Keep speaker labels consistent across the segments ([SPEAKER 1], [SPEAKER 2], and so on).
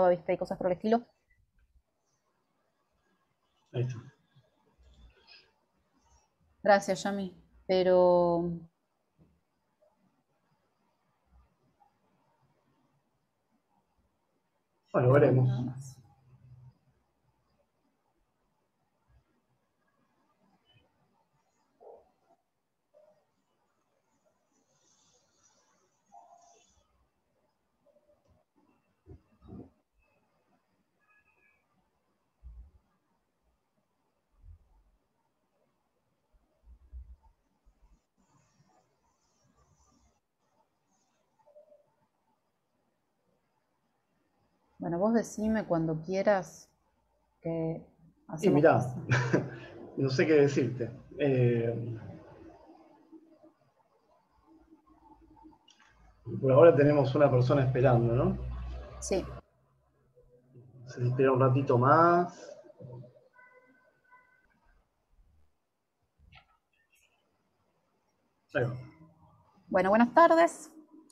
[SPEAKER 1] ¿viste? Y cosas por el estilo.
[SPEAKER 2] Ahí está.
[SPEAKER 1] Gracias, Yami. Pero
[SPEAKER 2] Bueno,
[SPEAKER 1] bueno,
[SPEAKER 2] veremos.
[SPEAKER 1] nada más. Bueno, vos decime cuando quieras que
[SPEAKER 2] Y
[SPEAKER 1] hacemos
[SPEAKER 2] mirá,
[SPEAKER 1] así.
[SPEAKER 2] no sé qué decirte. Por ahora tenemos una persona esperando, ¿no?
[SPEAKER 1] Sí.
[SPEAKER 2] Se espera un ratito más. Ahí va.
[SPEAKER 1] Bueno, buenas tardes.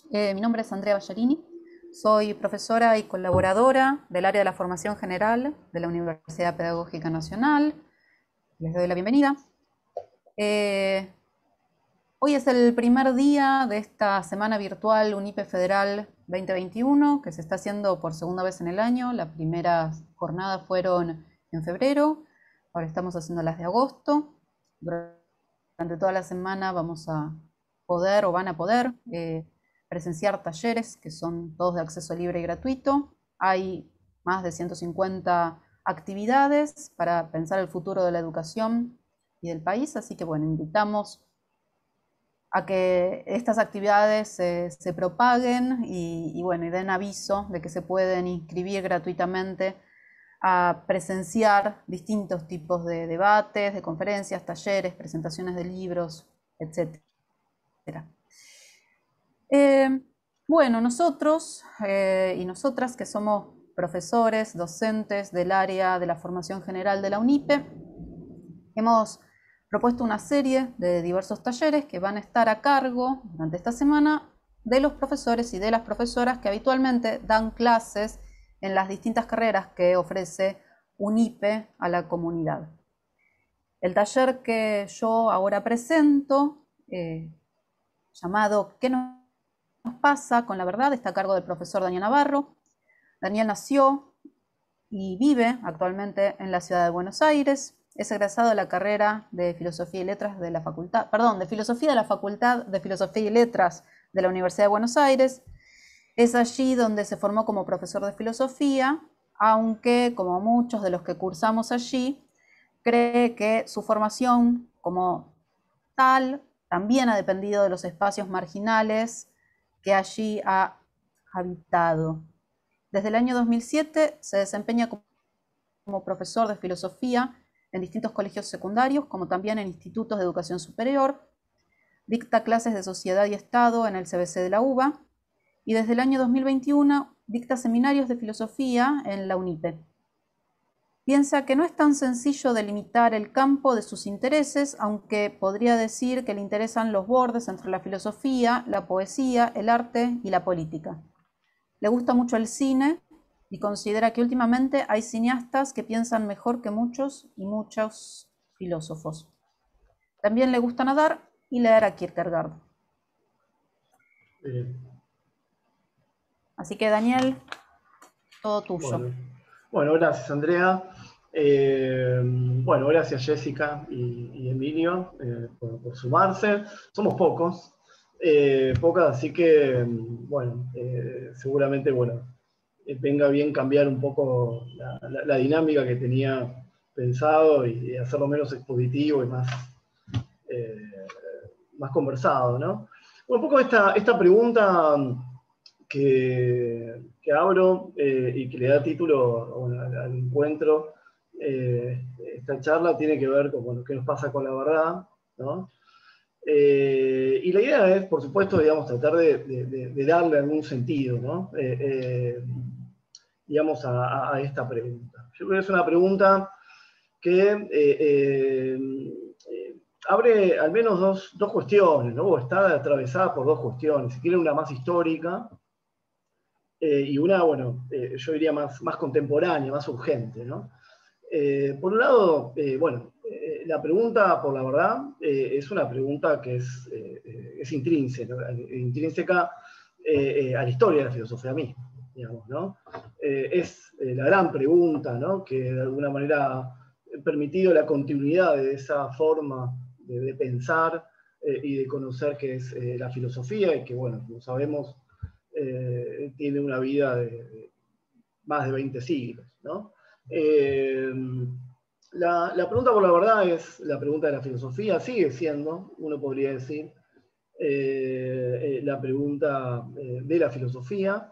[SPEAKER 1] Mi nombre es Andrea Ballarini. Soy profesora y colaboradora del área de la formación general de la Universidad Pedagógica Nacional. Les doy la bienvenida. Hoy es el primer día de esta semana virtual UNIPE Federal 2021, que se está haciendo por segunda vez en el año. Las primeras jornadas fueron en febrero, ahora estamos haciendo las de agosto. Durante toda la semana vamos a poder o van a poder presenciar talleres que son todos de acceso libre y gratuito. Hay más de 150 actividades para pensar el futuro de la educación y del país, así que bueno, invitamos a que estas actividades se propaguen y bueno, y den aviso de que se pueden inscribir gratuitamente a presenciar distintos tipos de debates, de conferencias, talleres, presentaciones de libros, etc. Bueno, nosotros y nosotras que somos profesores, docentes del área de la formación general de la UNIPE, hemos propuesto una serie de diversos talleres que van a estar a cargo durante esta semana de los profesores y de las profesoras que habitualmente dan clases en las distintas carreras que ofrece UNIPE a la comunidad. El taller que yo ahora presento, llamado ¿Qué nos pasa con la verdad?, está a cargo del profesor Daniel Navarro. Daniel nació y vive actualmente en la ciudad de Buenos Aires. Es egresado de la carrera de Filosofía y Letras de la Facultad, perdón, de Filosofía de la Facultad de Filosofía y Letras de la Universidad de Buenos Aires. Es allí donde se formó como profesor de filosofía, aunque, como muchos de los que cursamos allí, cree que su formación como tal también ha dependido de los espacios marginales que allí ha habitado. Desde el año 2007 se desempeña como profesor de filosofía en distintos colegios secundarios, como también en institutos de educación superior. Dicta clases de sociedad y Estado en el CBC de la UBA y desde el año 2021 dicta seminarios de filosofía en la UNIPE. Piensa que no es tan sencillo delimitar el campo de sus intereses, aunque podría decir que le interesan los bordes entre la filosofía, la poesía, el arte y la política. Le gusta mucho el cine y considera que últimamente hay cineastas que piensan mejor que muchos y muchos filósofos. También le gusta nadar y leer a Kierkegaard. Así que Daniel, todo tuyo.
[SPEAKER 2] Bueno, gracias Andrea. Bueno, gracias Jessica y Emilio por sumarse. Somos pocos, pocas, así que bueno, seguramente bueno, venga bien cambiar un poco la dinámica que tenía pensado y hacerlo menos expositivo y eh, más conversado, ¿no? Un poco esta pregunta que abro y que le da título bueno, al encuentro, esta charla tiene que ver con bueno, qué nos pasa con la verdad, ¿no? Y la idea es, por supuesto, digamos, tratar de darle algún sentido, ¿no? Digamos, a esta pregunta. Yo creo que es una pregunta que abre al menos dos cuestiones, ¿no? O está atravesada por dos cuestiones. Si quieren una más histórica, y una, bueno, yo diría más contemporánea, más urgente, ¿no? Por un lado, bueno, la pregunta por la verdad es una pregunta que es intrínseca, ¿no? Intrínseca a la historia de la filosofía misma, digamos, ¿no? Es la gran pregunta, ¿no? Que de alguna manera ha permitido la continuidad de esa forma de pensar y de conocer que es la filosofía y que, bueno, como sabemos, tiene una vida de más de 20 siglos, ¿no? Eh, la pregunta por la verdad es la pregunta de la filosofía, sigue siendo, uno podría decir, la pregunta de la filosofía.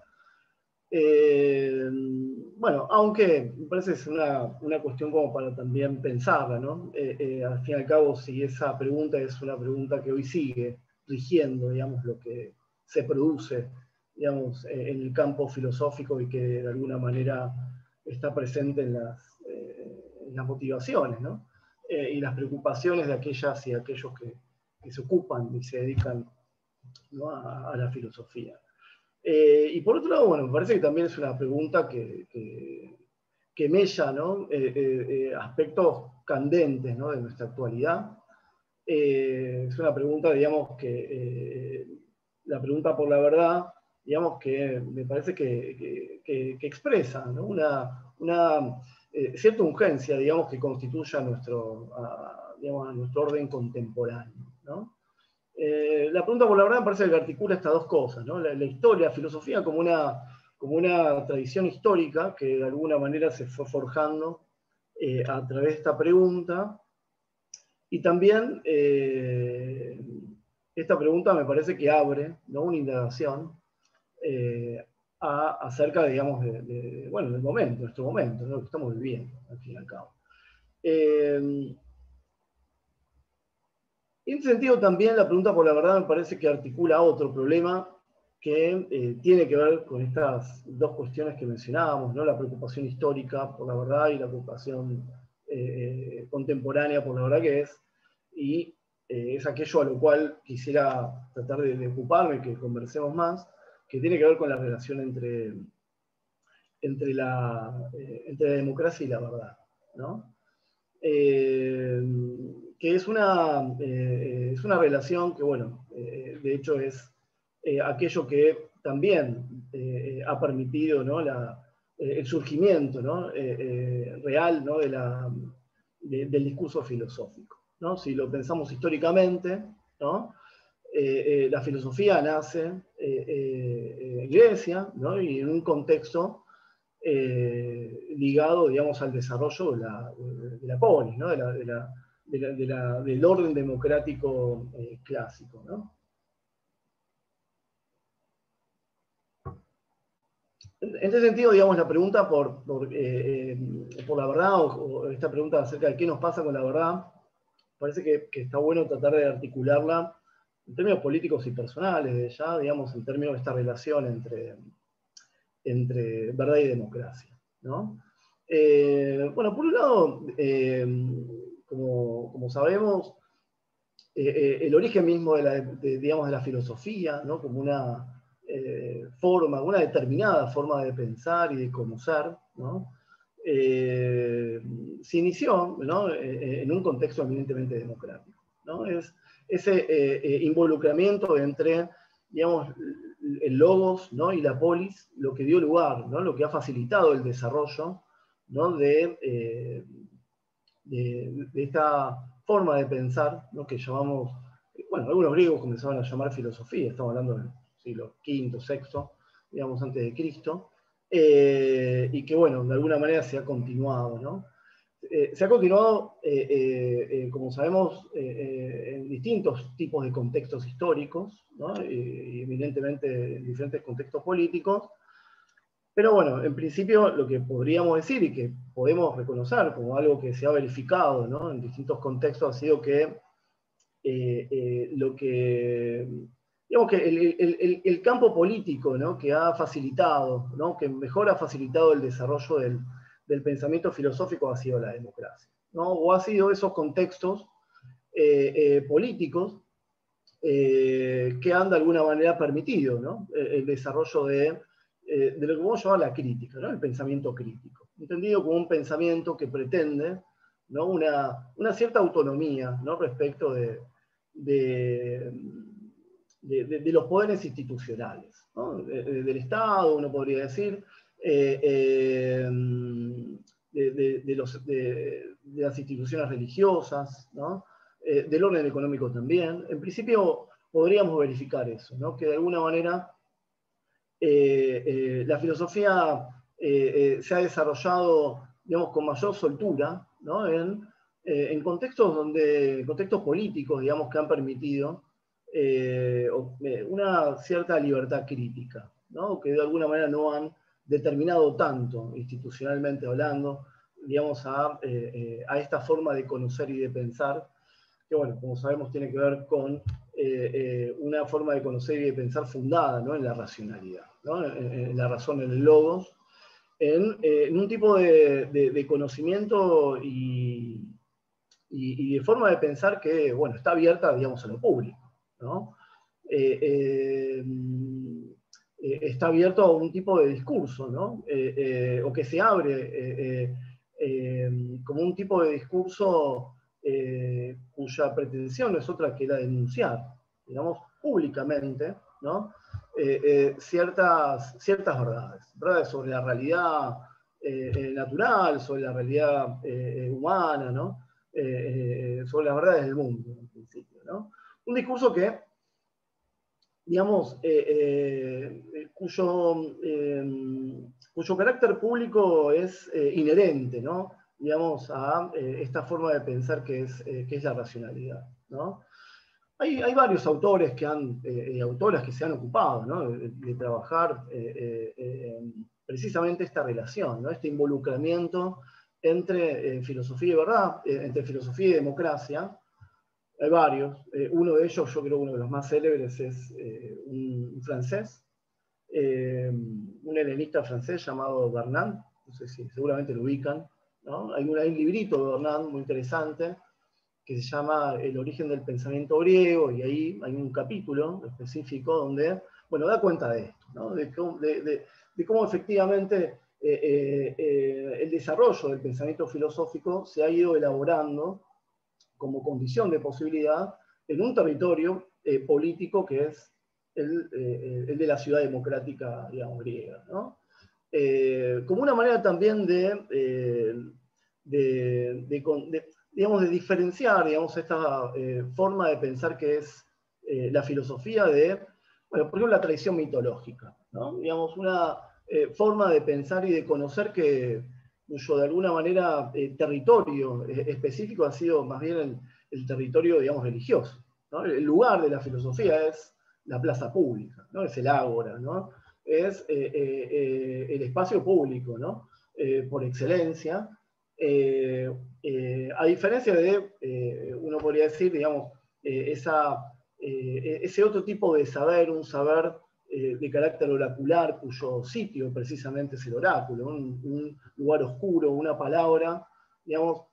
[SPEAKER 2] Bueno, aunque me parece que es una cuestión como para también pensarla, ¿no? Al fin y al cabo, si esa pregunta es una pregunta que hoy sigue rigiendo, digamos, lo que se produce, digamos, en el campo filosófico y que de alguna manera está presente en las motivaciones, ¿no? Y las preocupaciones de aquellas y aquellos que se ocupan y se dedican, ¿no? a la filosofía. Y por otro lado, bueno, me parece que también es una pregunta que mella, ¿no? Aspectos candentes, ¿no? De nuestra actualidad. Es una pregunta, digamos, la pregunta por la verdad, digamos, que me parece que expresa, ¿no? Una cierta urgencia, digamos, que constituye digamos, a nuestro orden contemporáneo, ¿no? La pregunta por la verdad me parece que articula estas dos cosas, ¿no? La historia, la filosofía como una tradición histórica que de alguna manera se fue forjando a través de esta pregunta. Y también esta pregunta me parece que abre, ¿no? Una indagación acerca, digamos, bueno, del momento, nuestro momento, ¿no? Lo que estamos viviendo, al fin y al cabo. En ese sentido también la pregunta por la verdad me parece que articula otro problema que tiene que ver con estas dos cuestiones que mencionábamos, ¿no? La preocupación histórica por la verdad y la preocupación contemporánea por la verdad que es, y es aquello a lo cual quisiera tratar de ocuparme, que conversemos más, que tiene que ver con la relación entre la democracia y la verdad, ¿no? Que es una relación que, bueno, de hecho es aquello que también ha permitido, ¿no? El surgimiento, ¿no? Real, ¿no? Del discurso filosófico, ¿no? Si lo pensamos históricamente, ¿no? La filosofía nace en Grecia, ¿no? Y en un contexto ligado, digamos, al desarrollo de la polis, ¿no? Del orden democrático clásico, ¿no? En este sentido, digamos, la pregunta por la verdad, o esta pregunta acerca de qué nos pasa con la verdad, parece que está bueno tratar de articularla en términos políticos y personales, ya, digamos, en términos de esta relación entre verdad y democracia, ¿no? Bueno, por un lado, como sabemos, el origen mismo digamos, de la filosofía, ¿no? Como una determinada forma de pensar y de conocer, ¿no? Se inició, ¿no? En un contexto eminentemente democrático, ¿no? Es ese involucramiento entre, digamos, el logos, ¿no? Y la polis, lo que dio lugar, ¿no? Lo que ha facilitado el desarrollo, ¿no? De esta forma de pensar, ¿no? Que llamamos, bueno, algunos griegos comenzaban a llamar filosofía, estamos hablando del siglo V, VI, digamos, antes de Cristo, y que, bueno, de alguna manera se ha continuado, ¿no? Se ha continuado, como sabemos, en distintos tipos de contextos históricos, ¿no? Y evidentemente en diferentes contextos políticos, pero bueno, en principio lo que podríamos decir y que podemos reconocer como algo que se ha verificado, ¿no? En distintos contextos ha sido que digamos que el campo político, ¿no? Que ha facilitado, ¿no? Que mejor ha facilitado el desarrollo del pensamiento filosófico ha sido la democracia, ¿no? O ha sido esos contextos políticos que han de alguna manera permitido, ¿no? El desarrollo de lo que podemos llamar la crítica, ¿no? El pensamiento crítico, entendido como un pensamiento que pretende, ¿no? una cierta autonomía, ¿no? Respecto de los poderes institucionales, ¿no? Del Estado, uno podría decir, de las instituciones religiosas, ¿no? Del orden económico también. En principio podríamos verificar eso, ¿no? Que de alguna manera la filosofía se ha desarrollado, digamos, con mayor soltura, ¿no? En contextos políticos, digamos, que han permitido una cierta libertad crítica, ¿no? Que de alguna manera no han determinado tanto, institucionalmente hablando, digamos, a esta forma de conocer y de pensar, que bueno, como sabemos tiene que ver con una forma de conocer y de pensar fundada, ¿no? En la racionalidad, ¿no? En la razón, en el logos, en un tipo de conocimiento y de forma de pensar que, bueno, está abierta, digamos, a lo público, ¿no? Está abierto a un tipo de discurso, ¿no? O que se abre como un tipo de discurso cuya pretensión no es otra que la de denunciar, digamos, públicamente, ¿no? Ciertas verdades sobre la realidad natural, sobre la realidad humana, ¿no? Sobre las verdades del mundo, en principio, ¿no? Un discurso que, digamos, cuyo carácter público es inherente, ¿no? Digamos, a esta forma de pensar que es la racionalidad, ¿no? Hay varios autores y autoras que se han ocupado, ¿no? de trabajar precisamente esta relación, ¿no? Este involucramiento entre filosofía y verdad, entre filosofía y democracia. Hay varios. Uno de ellos, yo creo uno de los más célebres, es un francés, un helenista francés llamado Bernard, no sé si seguramente lo ubican, ¿no? Hay un librito de Bernard muy interesante que se llama El origen del pensamiento griego, y ahí hay un capítulo específico donde, bueno, da cuenta de esto, ¿no? De cómo efectivamente el desarrollo del pensamiento filosófico se ha ido elaborando como condición de posibilidad en un territorio político que es el de la ciudad democrática, digamos, griega, ¿no? Como una manera también digamos, de diferenciar, digamos, esta forma de pensar que es la filosofía de, bueno, por ejemplo, la tradición mitológica, ¿no? Digamos, una forma de pensar y de conocer cuyo de alguna manera territorio específico ha sido más bien el territorio, digamos, religioso, ¿no? El lugar de la filosofía es la plaza pública, ¿no? Es el ágora, ¿no? Es el espacio público, ¿no? Por excelencia, a diferencia de, uno podría decir, digamos, ese otro tipo de saber, un saber de carácter oracular, cuyo sitio precisamente es el oráculo, un lugar oscuro, una palabra, digamos,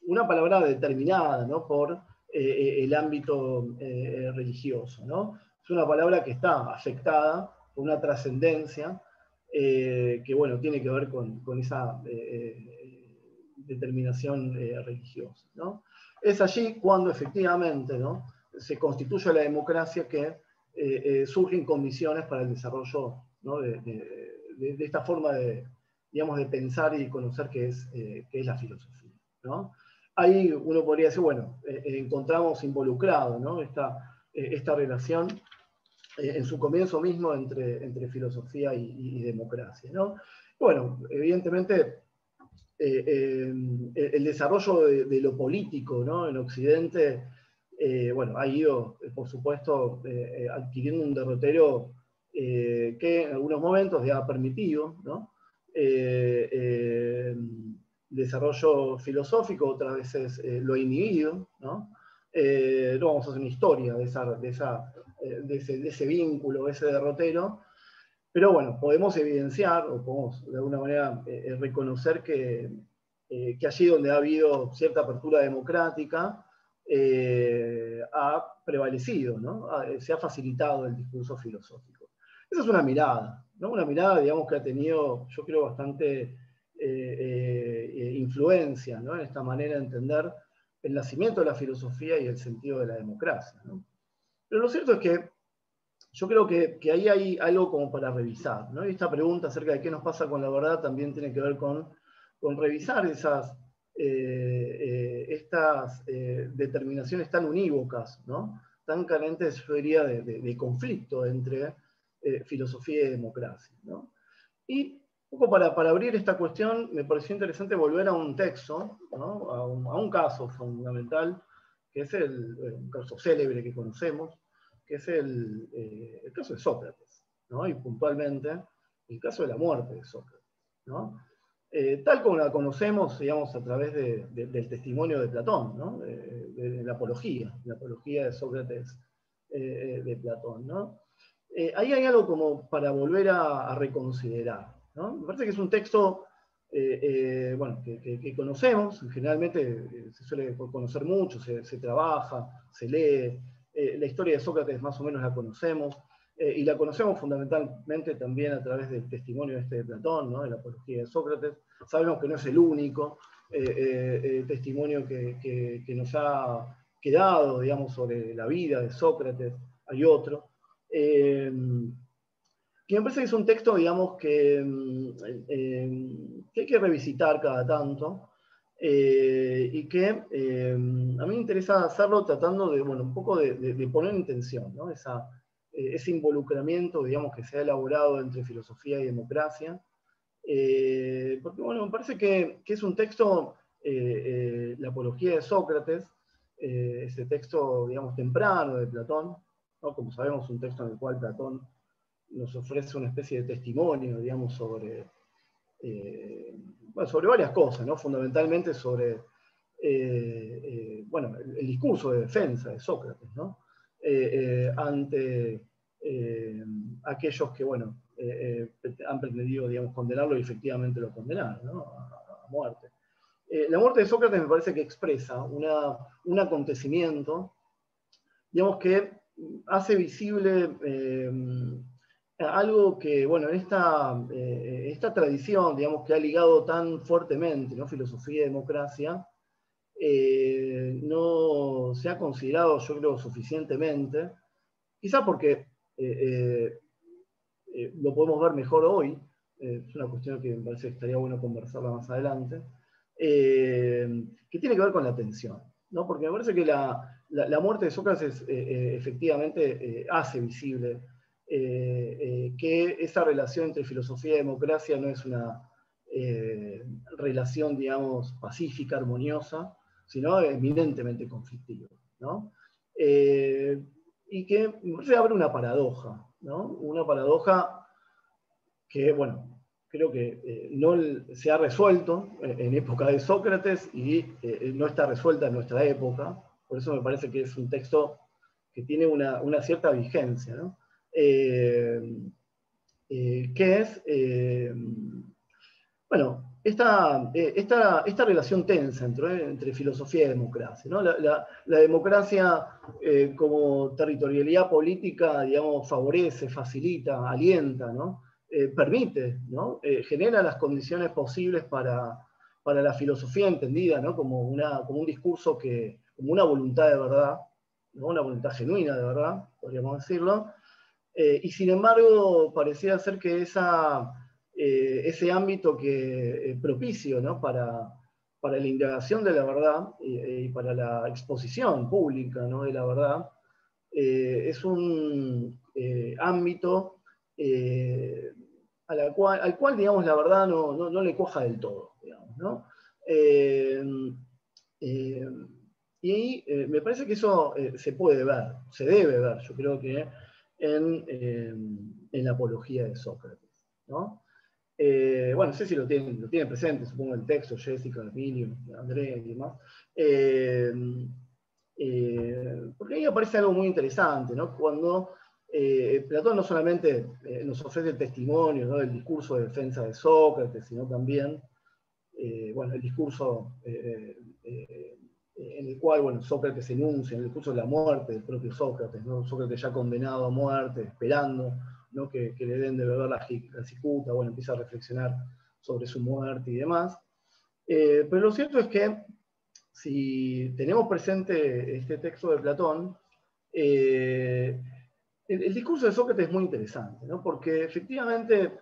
[SPEAKER 2] una palabra determinada, ¿no? Por el ámbito religioso, ¿no? Es una palabra que está afectada por una trascendencia que, bueno, tiene que ver con esa determinación religiosa, ¿no? Es allí cuando efectivamente, ¿no? Se constituye la democracia que surgen condiciones para el desarrollo, ¿no? de esta forma digamos, de pensar y conocer qué es la filosofía, ¿no? Ahí uno podría decir, bueno, encontramos involucrado, ¿no? esta relación en su comienzo mismo entre filosofía y democracia, ¿no? Bueno, evidentemente el desarrollo de lo político, ¿no? En Occidente, bueno, ha ido, por supuesto, adquiriendo un derrotero que en algunos momentos ya ha permitido, ¿no? Desarrollo filosófico, otras veces lo ha inhibido, ¿no? No vamos a hacer una historia de ese vínculo, de ese derrotero, pero bueno, podemos evidenciar o podemos de alguna manera reconocer que allí donde ha habido cierta apertura democrática, ha prevalecido, ¿no? Se ha facilitado el discurso filosófico. Esa es una mirada, ¿no? Una mirada, digamos, que ha tenido, yo creo, bastante influencia, ¿no? En esta manera de entender el nacimiento de la filosofía y el sentido de la democracia, ¿no? Pero lo cierto es que yo creo que ahí hay algo como para revisar, ¿no? Y esta pregunta acerca de qué nos pasa con la verdad también tiene que ver con revisar estas determinaciones tan unívocas, ¿no? Tan carentes, yo diría, de conflicto entre filosofía y democracia, ¿no? Y un poco para abrir esta cuestión, me pareció interesante volver a un texto, ¿no? A un caso fundamental, que es un caso célebre que conocemos, que es el caso de Sócrates, ¿no? Y puntualmente el caso de la muerte de Sócrates, ¿no? Tal como la conocemos, digamos, a través del testimonio de Platón, ¿no? De la apología de Sócrates de Platón, ¿no? Ahí hay algo como para volver a reconsiderar, ¿no? Me parece que es un texto bueno, que conocemos, generalmente se suele conocer mucho, se trabaja, se lee, la historia de Sócrates más o menos la conocemos, y la conocemos fundamentalmente también a través del testimonio de Platón, ¿no? De la apología de Sócrates. Sabemos que no es el único testimonio que nos ha quedado, digamos, sobre la vida de Sócrates, hay otro. Que me parece que es un texto, digamos, que hay que revisitar cada tanto, y que a mí me interesa hacerlo tratando de, bueno, un poco de poner en tensión, ¿no? Ese involucramiento, digamos, que se ha elaborado entre filosofía y democracia, porque, bueno, me parece que es un texto, la apología de Sócrates, ese texto, digamos, temprano de Platón, ¿no? Como sabemos, un texto en el cual Platón nos ofrece una especie de testimonio, digamos, bueno, sobre varias cosas, ¿no? Fundamentalmente sobre bueno, el discurso de defensa de Sócrates, ¿no? Ante aquellos que, bueno, han pretendido, digamos, condenarlo y efectivamente lo condenaron, ¿no? A muerte. La muerte de Sócrates me parece que expresa un acontecimiento, digamos, que hace visible algo que, bueno, en esta tradición, digamos, que ha ligado tan fuertemente, ¿no? Filosofía y democracia, no se ha considerado, yo creo, suficientemente, quizás porque lo podemos ver mejor hoy, es una cuestión que me parece que estaría bueno conversarla más adelante, que tiene que ver con la atención, ¿no? Porque me parece que la muerte de Sócrates efectivamente hace visible que esa relación entre filosofía y democracia no es una relación, digamos, pacífica, armoniosa, sino eminentemente conflictiva, ¿no? Y que me parece abre una paradoja, ¿no? Una paradoja que, bueno, creo que no se ha resuelto en época de Sócrates y no está resuelta en nuestra época. Por eso me parece que es un texto que tiene una cierta vigencia, ¿no? Que es, bueno, esta relación tensa entre filosofía y democracia, ¿no? La democracia como territorialidad política, digamos, favorece, facilita, alienta, ¿no? Permite, ¿no? Genera las condiciones posibles para la filosofía entendida, ¿no? Como un discurso como una voluntad de verdad, ¿no? Una voluntad genuina de verdad, podríamos decirlo, y sin embargo parecía ser que ese ámbito que propicio, ¿no? para la indagación de la verdad y para la exposición pública, ¿no? de la verdad, es un ámbito al cual, digamos, la verdad no le cuaja del todo, digamos, ¿no? Eh, eh, y ahí me parece que eso se puede ver, se debe ver, yo creo que en la apología de Sócrates, ¿no? Bueno, no sé si lo tienen presente, supongo el texto, Jessica, Emilio, Andrea y demás. Porque ahí aparece algo muy interesante, ¿no? Cuando Platón no solamente nos ofrece el testimonio, ¿no? del discurso de defensa de Sócrates, sino también bueno, el discurso en el cual, bueno, Sócrates enuncia, en el discurso de la muerte del propio Sócrates, ¿no? Sócrates ya condenado a muerte, esperando ¿no? que le den de beber la cicuta, bueno, empieza a reflexionar sobre su muerte y demás. Pero lo cierto es que si tenemos presente este texto de Platón, el discurso de Sócrates es muy interesante, ¿no? Porque efectivamente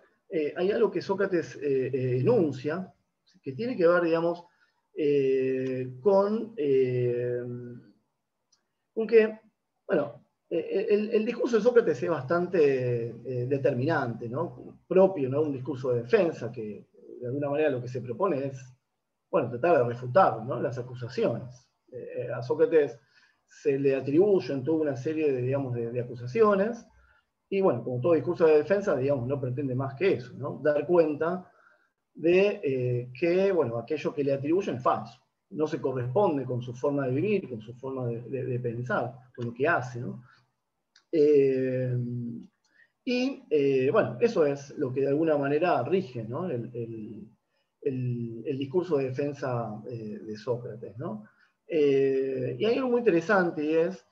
[SPEAKER 2] hay algo que Sócrates enuncia, que tiene que ver, digamos, con que, bueno, el discurso de Sócrates es bastante determinante, ¿no? Propio, ¿no? Un discurso de defensa que de alguna manera lo que se propone es, bueno, tratar de refutar, ¿no? Las acusaciones. A Sócrates se le atribuyen toda una serie de, digamos, de acusaciones, y bueno, como todo discurso de defensa, digamos, no pretende más que eso, ¿no? Dar cuenta de que, bueno, aquello que le atribuyen es falso, no se corresponde con su forma de vivir, con su forma de pensar, con lo que hace, ¿no? Bueno, eso es lo que de alguna manera rige, ¿no? el discurso de defensa de Sócrates, ¿no? Y hay algo muy interesante, y es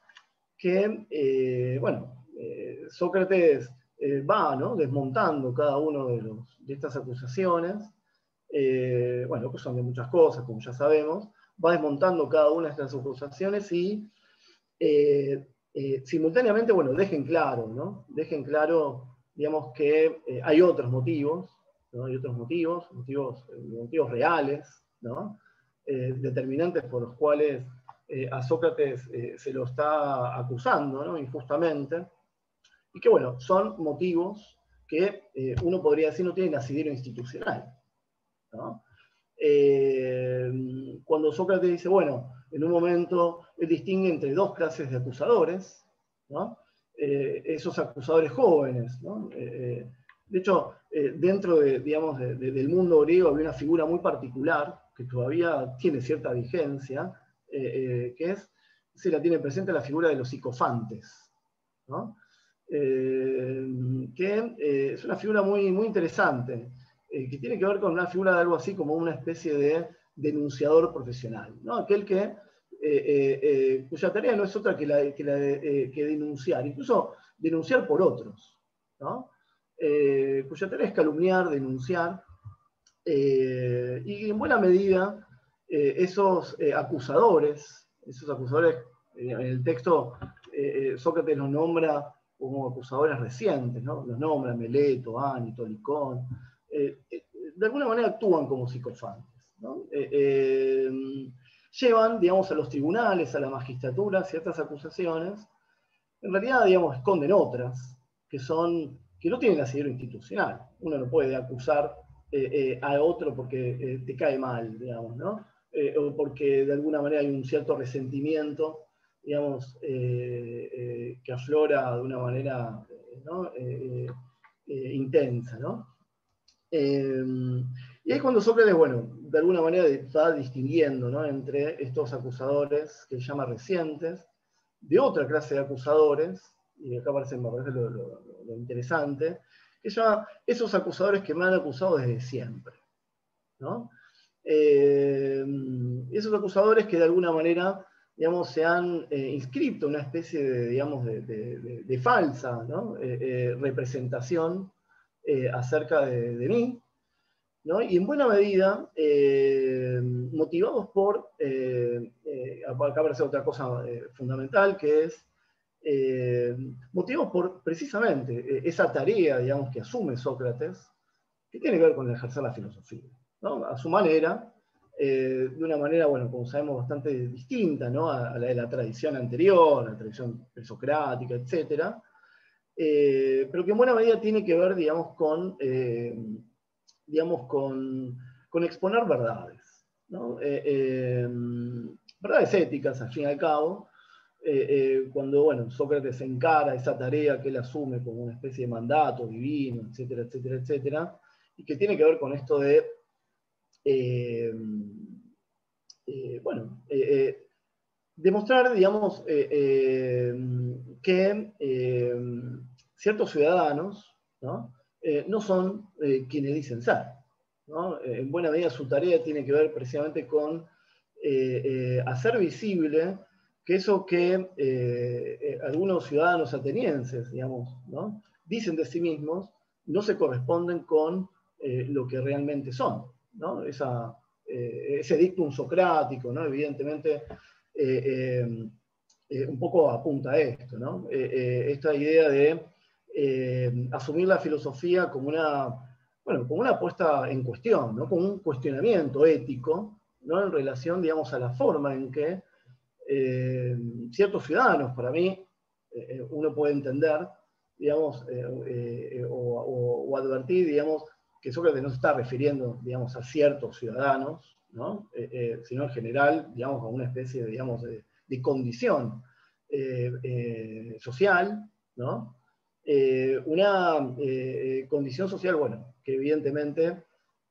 [SPEAKER 2] que, bueno, Sócrates va, ¿no? Desmontando cada uno de estas acusaciones, bueno, que son de muchas cosas, como ya sabemos, va desmontando cada una de estas acusaciones y simultáneamente, bueno, dejen claro, ¿no? Dejen claro, digamos, que hay otros motivos, ¿no? Hay otros motivos reales, ¿no? Determinantes por los cuales a Sócrates se lo está acusando, ¿no? Injustamente, y que, bueno, son motivos que uno podría decir no tienen asidero institucional, ¿no? Cuando Sócrates dice, bueno, en un momento él distingue entre dos clases de acusadores, ¿no? Esos acusadores jóvenes, ¿no? De hecho, dentro de, digamos, del mundo griego había una figura muy particular que todavía tiene cierta vigencia, que se la tiene presente la figura de los psicofantes, ¿no? Que es una figura muy, muy interesante, que tiene que ver con una figura de algo así como una especie de denunciador profesional, ¿no? Aquel cuya tarea no es otra que denunciar, incluso denunciar por otros, ¿no? Cuya tarea es calumniar, denunciar, y en buena medida esos acusadores, en el texto Sócrates los nombra como acusadores recientes, ¿no? Los nombra Meleto, Anito, Licón, de alguna manera actúan como psicofantes, ¿no? Llevan, digamos, a los tribunales, a la magistratura, ciertas acusaciones, en realidad, digamos, esconden otras, que no tienen asidero institucional. Uno no puede acusar a otro porque te cae mal, digamos, ¿no? O porque de alguna manera hay un cierto resentimiento, digamos, que aflora de una manera, ¿no? Intensa, ¿no? Y ahí cuando Sócrates, bueno, de alguna manera va distinguiendo, ¿no? Entre estos acusadores que llama recientes, de otra clase de acusadores, y acá me parece lo interesante, que llama esos acusadores que me han acusado desde siempre, ¿no? Esos acusadores que de alguna manera, digamos, se han inscrito en una especie de, digamos, de falsa, ¿no? Representación acerca de mí, ¿no? Y en buena medida motivados por, acá aparece otra cosa fundamental, que es motivados por precisamente esa tarea, digamos, que asume Sócrates, que tiene que ver con ejercer la filosofía, ¿no? A su manera, de una manera, bueno, como sabemos, bastante distinta, ¿no? A la de la tradición anterior, la tradición presocrática, etc. Pero que en buena medida tiene que ver, digamos, con exponer verdades, ¿no? Verdades éticas, al fin y al cabo, cuando, bueno, Sócrates encara esa tarea que él asume como una especie de mandato divino, etcétera, etcétera, etcétera, y que tiene que ver con esto de, bueno, demostrar, digamos, que ciertos ciudadanos, ¿no? No son quienes dicen ser, ¿no? En buena medida su tarea tiene que ver precisamente con hacer visible que eso que algunos ciudadanos atenienses, digamos, ¿no? dicen de sí mismos no se corresponden con lo que realmente son, ¿no? Ese dictum socrático, ¿no? Evidentemente, un poco apunta a esto, ¿no? Esta idea de asumir la filosofía como como una puesta en cuestión, ¿no? Como un cuestionamiento ético, ¿no? En relación, digamos, a la forma en que ciertos ciudadanos, para mí, uno puede entender, digamos, o advertir, digamos, que Sócrates no se está refiriendo, digamos, a ciertos ciudadanos, ¿no? Sino en general, digamos, a una especie de, digamos, de condición social, ¿no? Una condición social, bueno, que evidentemente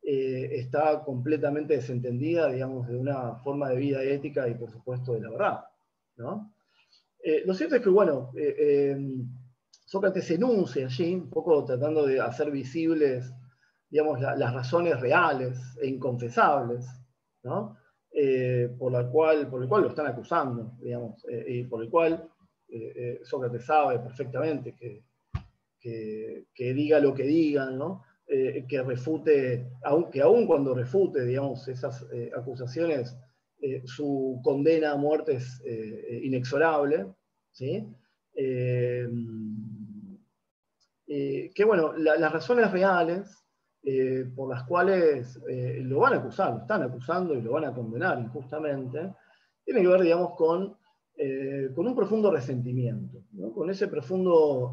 [SPEAKER 2] está completamente desentendida, digamos, de una forma de vida ética y, por supuesto, de la verdad, ¿no? Lo cierto es que, bueno, Sócrates enuncia allí, un poco tratando de hacer visibles, digamos, las razones reales e inconfesables, ¿no? Por el cual lo están acusando, digamos, y por el cual Sócrates sabe perfectamente que diga lo que diga, ¿no? Que refute, que aun cuando refute, digamos, esas acusaciones, su condena a muerte es inexorable, ¿sí? Que bueno, las razones reales por las cuales lo van a acusar, lo están acusando y lo van a condenar injustamente, tiene que ver, digamos, con un profundo resentimiento, ¿no? Con ese profundo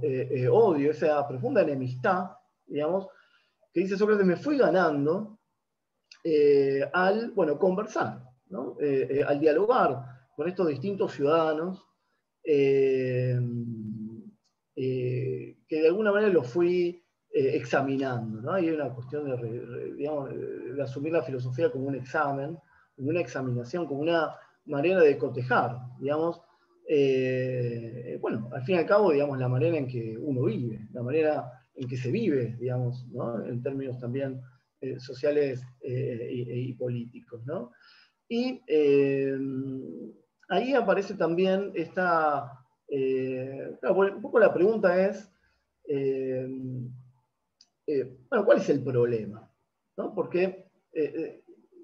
[SPEAKER 2] odio, esa profunda enemistad, digamos, que dice Sócrates, me fui ganando al, bueno, conversar, ¿no? Al dialogar con estos distintos ciudadanos, que de alguna manera los fui examinando, ¿no? Hay una cuestión digamos, de asumir la filosofía como un examen, como una examinación, como una manera de cotejar, digamos, bueno, al fin y al cabo, digamos, la manera en que uno vive, la manera en que se vive, digamos, ¿no? En términos también sociales y políticos, ¿no? Y ahí aparece también claro, un poco la pregunta es, eh, bueno, ¿cuál es el problema? ¿No? Porque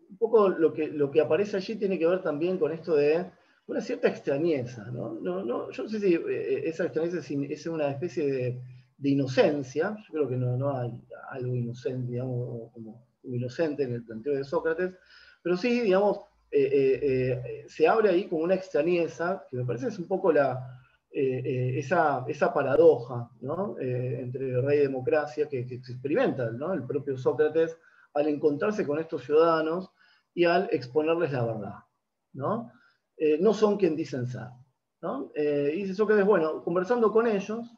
[SPEAKER 2] un poco lo que aparece allí tiene que ver también con esto de una cierta extrañeza, ¿no? Yo no sé si esa extrañeza es una especie de inocencia, yo creo que no hay algo inocente, digamos, como inocente en el planteo de Sócrates, pero sí, digamos, se abre ahí como una extrañeza, que me parece es un poco esa paradoja, ¿no? Entre rey y democracia que se experimenta, ¿no? El propio Sócrates al encontrarse con estos ciudadanos y al exponerles la verdad, ¿no? No son quien dicen ser, ¿no? Y dice Sócrates, bueno, conversando con ellos,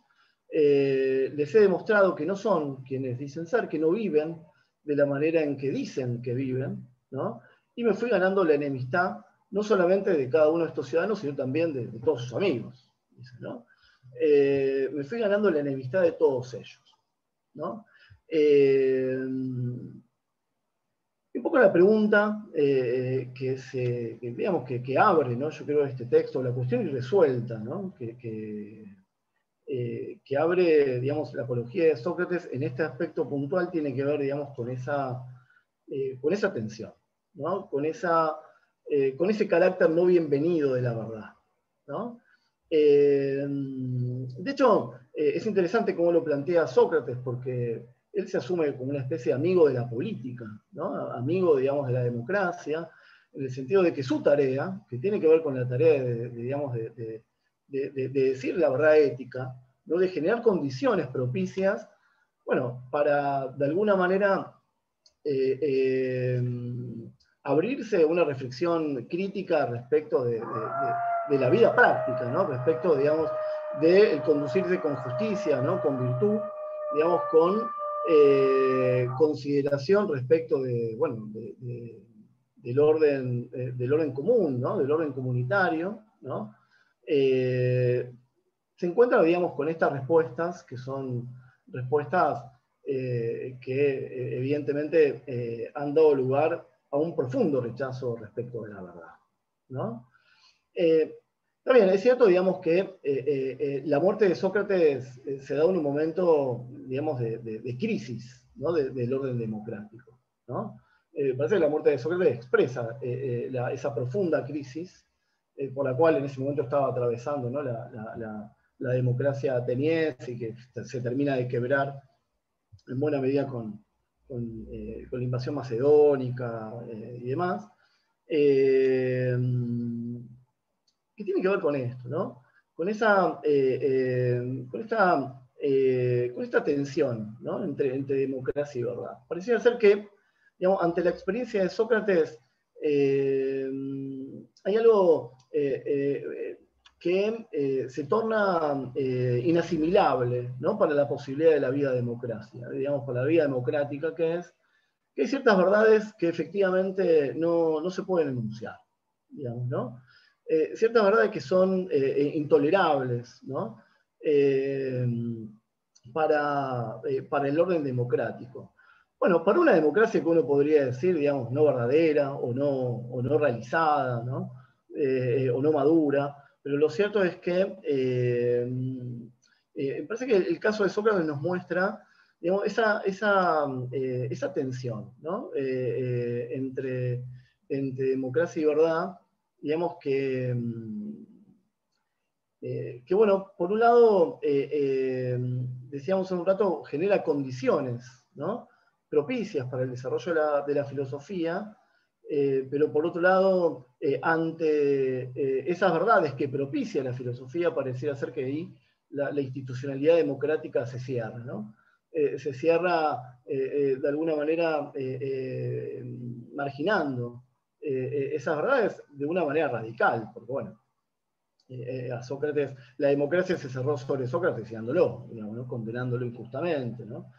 [SPEAKER 2] les he demostrado que no son quienes dicen ser, que no viven de la manera en que dicen que viven, ¿no? Y me fui ganando la enemistad, no solamente de cada uno de estos ciudadanos, sino también de todos sus amigos, dice, ¿no? Me fui ganando la enemistad de todos ellos, ¿no? Un poco la pregunta digamos, que abre, ¿no? Yo creo, este texto, la cuestión irresuelta, ¿no? Que abre, digamos, la apología de Sócrates en este aspecto puntual tiene que ver, digamos, con esa tensión, ¿no? Con ese carácter no bienvenido de la verdad, ¿no? De hecho, es interesante cómo lo plantea Sócrates, porque él se asume como una especie de amigo de la política, ¿no? Amigo, digamos, de la democracia, en el sentido de que su tarea, que tiene que ver con la tarea digamos, de decir la verdad ética, ¿no? De generar condiciones propicias, bueno, para de alguna manera eh, eh, abrirse a una reflexión crítica respecto de la vida práctica, ¿no? Respecto, digamos, de conducirse con justicia, ¿no? Con virtud, digamos, con consideración respecto bueno, del orden común, ¿no? Del orden comunitario, ¿no? Se encuentra, digamos, con estas respuestas, que son respuestas que evidentemente han dado lugar a un profundo rechazo respecto de la verdad, ¿no? También es cierto, digamos, que la muerte de Sócrates se da en un momento, digamos, de crisis, ¿no? Del orden democrático, ¿no? Parece que la muerte de Sócrates expresa esa profunda crisis por la cual en ese momento estaba atravesando, ¿no? La democracia ateniense, y que se termina de quebrar en buena medida con la invasión macedónica y demás. Eh, que tiene que ver con esto, ¿no? Con esta tensión, ¿no? Entre democracia y verdad. Parecía ser que, digamos, ante la experiencia de Sócrates, hay algo que se torna inasimilable, ¿no? Para la posibilidad de la vida democracia, digamos, para la vida democrática, que es que hay ciertas verdades que efectivamente no se pueden enunciar, digamos, ¿no? Ciertas verdades que son intolerables, ¿no? Eh, para el orden democrático. Bueno, para una democracia que uno podría decir, digamos, no verdadera o no realizada, ¿no? O no madura, pero lo cierto es que me parece que el caso de Sócrates nos muestra, digamos, esa tensión, ¿no? Entre democracia y verdad, digamos que bueno, por un lado, decíamos hace un rato, genera condiciones, ¿no? Propicias para el desarrollo de la filosofía, pero por otro lado, ante esas verdades que propicia la filosofía, pareciera ser que ahí la institucionalidad democrática se cierra, ¿no? Se cierra de alguna manera marginando esas verdades de una manera radical, porque bueno, a Sócrates, la democracia se cerró sobre Sócrates ciándolo, digamos, ¿no? Condenándolo injustamente, ¿no?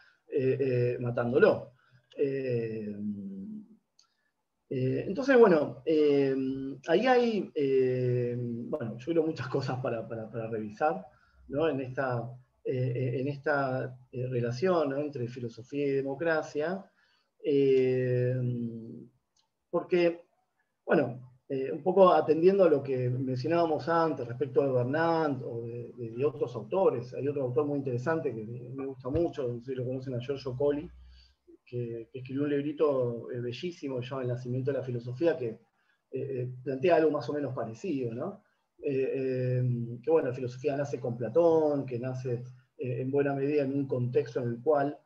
[SPEAKER 2] Matándolo. Entonces, bueno, ahí hay, bueno, yo creo muchas cosas para revisar, ¿no? En esta relación, ¿no? Entre filosofía y democracia, eh, porque, bueno, un poco atendiendo a lo que mencionábamos antes respecto de Bernard o de otros autores, hay otro autor muy interesante que me gusta mucho, no sé si lo conocen, a Giorgio Colli, que escribió un librito bellísimo que se llama El nacimiento de la filosofía, que plantea algo más o menos parecido, ¿no? Que bueno, la filosofía nace con Platón, que nace en buena medida en un contexto en el cual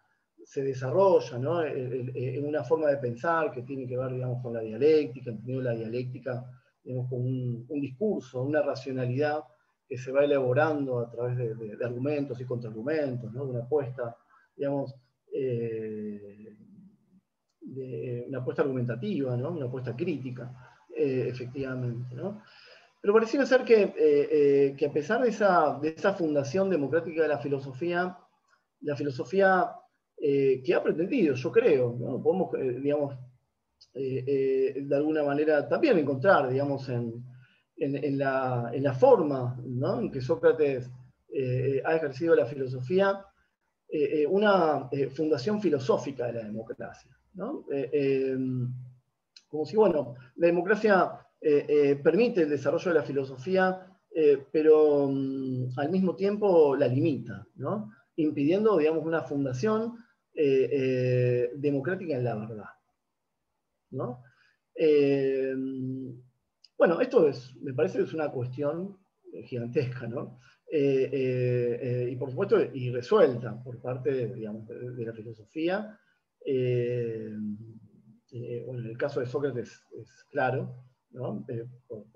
[SPEAKER 2] se desarrolla, ¿no? En una forma de pensar que tiene que ver, digamos, con la dialéctica, entendiendo la dialéctica, digamos, con un discurso, una racionalidad que se va elaborando a través de argumentos y contraargumentos, ¿no? De una apuesta, digamos, de una apuesta argumentativa, ¿no? Una apuesta crítica, efectivamente, ¿no? Pero pareciera ser que a pesar de esa fundación democrática de la filosofía que ha pretendido, yo creo, ¿no? Podemos, digamos, de alguna manera también encontrar, digamos, en la forma, ¿no? En que Sócrates ha ejercido la filosofía, una fundación filosófica de la democracia, ¿no? Como si, bueno, la democracia permite el desarrollo de la filosofía, pero al mismo tiempo la limita, ¿no? Impidiendo, digamos, una fundación democrática en la verdad, ¿no? Eh, bueno, esto me parece que es una cuestión gigantesca, ¿no? Y por supuesto irresuelta por parte, digamos, de la filosofía. Bueno, en el caso de Sócrates es claro, ¿no? Por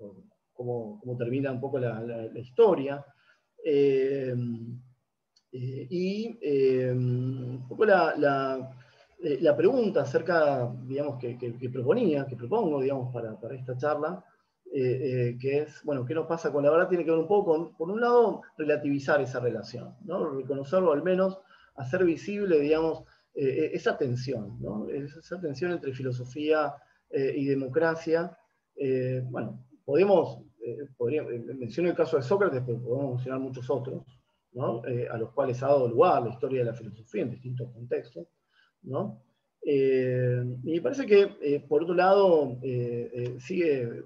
[SPEAKER 2] cómo termina un poco la historia. Eh, un poco la pregunta acerca, digamos, que propongo, digamos, para esta charla, que es, bueno, ¿qué nos pasa con la verdad? Tiene que ver un poco con, por un lado, relativizar esa relación, ¿no? Reconocerlo al menos, hacer visible, digamos, esa tensión, ¿no? Esa tensión entre filosofía y democracia. Bueno, menciono el caso de Sócrates, pero podemos mencionar muchos otros, ¿no? A los cuales ha dado lugar la historia de la filosofía en distintos contextos, ¿no? Y me parece que, por otro lado,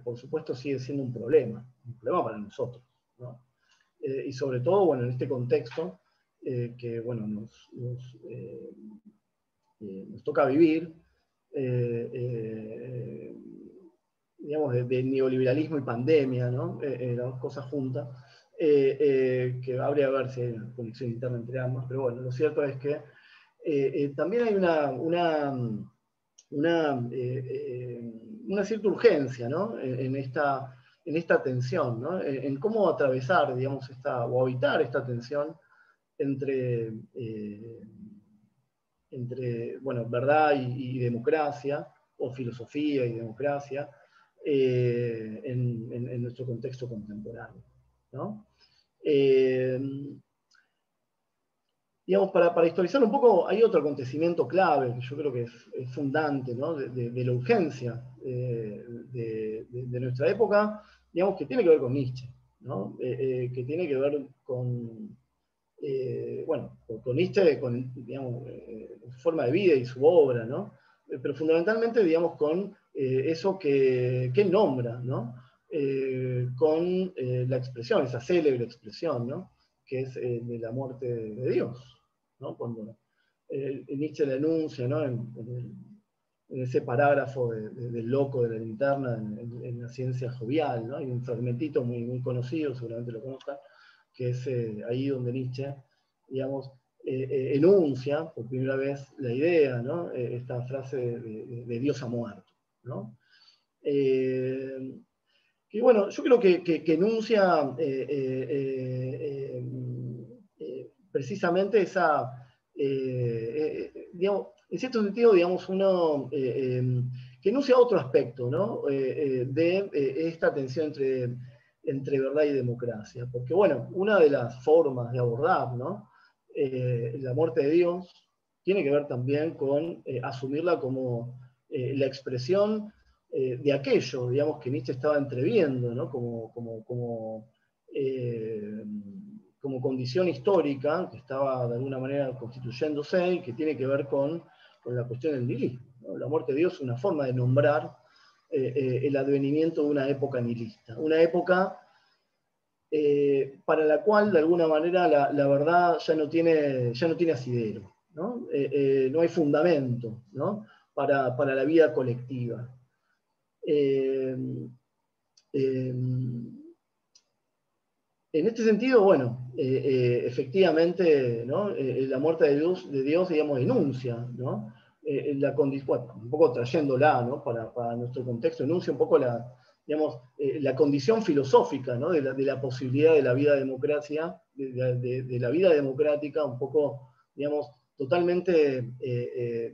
[SPEAKER 2] por supuesto, sigue siendo un problema para nosotros, ¿no? Y sobre todo, bueno, en este contexto que, bueno, nos toca vivir, digamos, de neoliberalismo y pandemia, ¿no? Las dos cosas juntas, que habría que ver si hay una conexión interna entre ambas, pero bueno, lo cierto es que también hay una cierta urgencia, ¿no? En esta tensión, ¿no? En cómo atravesar, digamos, o habitar esta tensión entre bueno, verdad y democracia, o filosofía y democracia, en nuestro contexto contemporáneo, ¿no? Digamos, para historizar un poco, hay otro acontecimiento clave que yo creo que es fundante, ¿no? De la urgencia de nuestra época, digamos, que tiene que ver con Nietzsche, ¿no? Que tiene que ver con, bueno, con Nietzsche, digamos, su forma de vida y su obra, ¿no? Pero fundamentalmente, digamos, con eso que él nombra, ¿no? Con la expresión, esa célebre expresión, ¿no? Que es de la muerte de Dios, ¿no? Cuando Nietzsche le anuncia, ¿no? En ese parágrafo del loco de la linterna en la ciencia jovial, ¿no? Hay un fragmentito muy conocido, seguramente lo conozcan, que es ahí donde Nietzsche, digamos, enuncia por primera vez la idea, ¿no? Esta frase de Dios ha muerto, ¿no? Que bueno, yo creo que enuncia precisamente esa, digamos, en cierto sentido, digamos, uno que enuncia otro aspecto, ¿no? De esta tensión entre verdad y democracia. Porque, bueno, una de las formas de abordar, ¿no? La muerte de Dios tiene que ver también con asumirla como la expresión de aquello, digamos, que Nietzsche estaba entreviendo, ¿no? Como condición histórica que estaba de alguna manera constituyéndose y que tiene que ver con la cuestión del nihilismo, ¿no? La muerte de Dios es una forma de nombrar el advenimiento de una época nihilista, una época para la cual de alguna manera la verdad ya no tiene asidero, ¿no? No hay fundamento, ¿no? Para la vida colectiva. En este sentido, bueno, efectivamente, ¿no? La muerte de Dios, digamos, denuncia, ¿no? La condición, bueno, un poco trayéndola, ¿no? Para nuestro contexto, denuncia un poco digamos, la condición filosófica, ¿no? De la posibilidad de la vida democracia, de la vida democrática, un poco, digamos, totalmente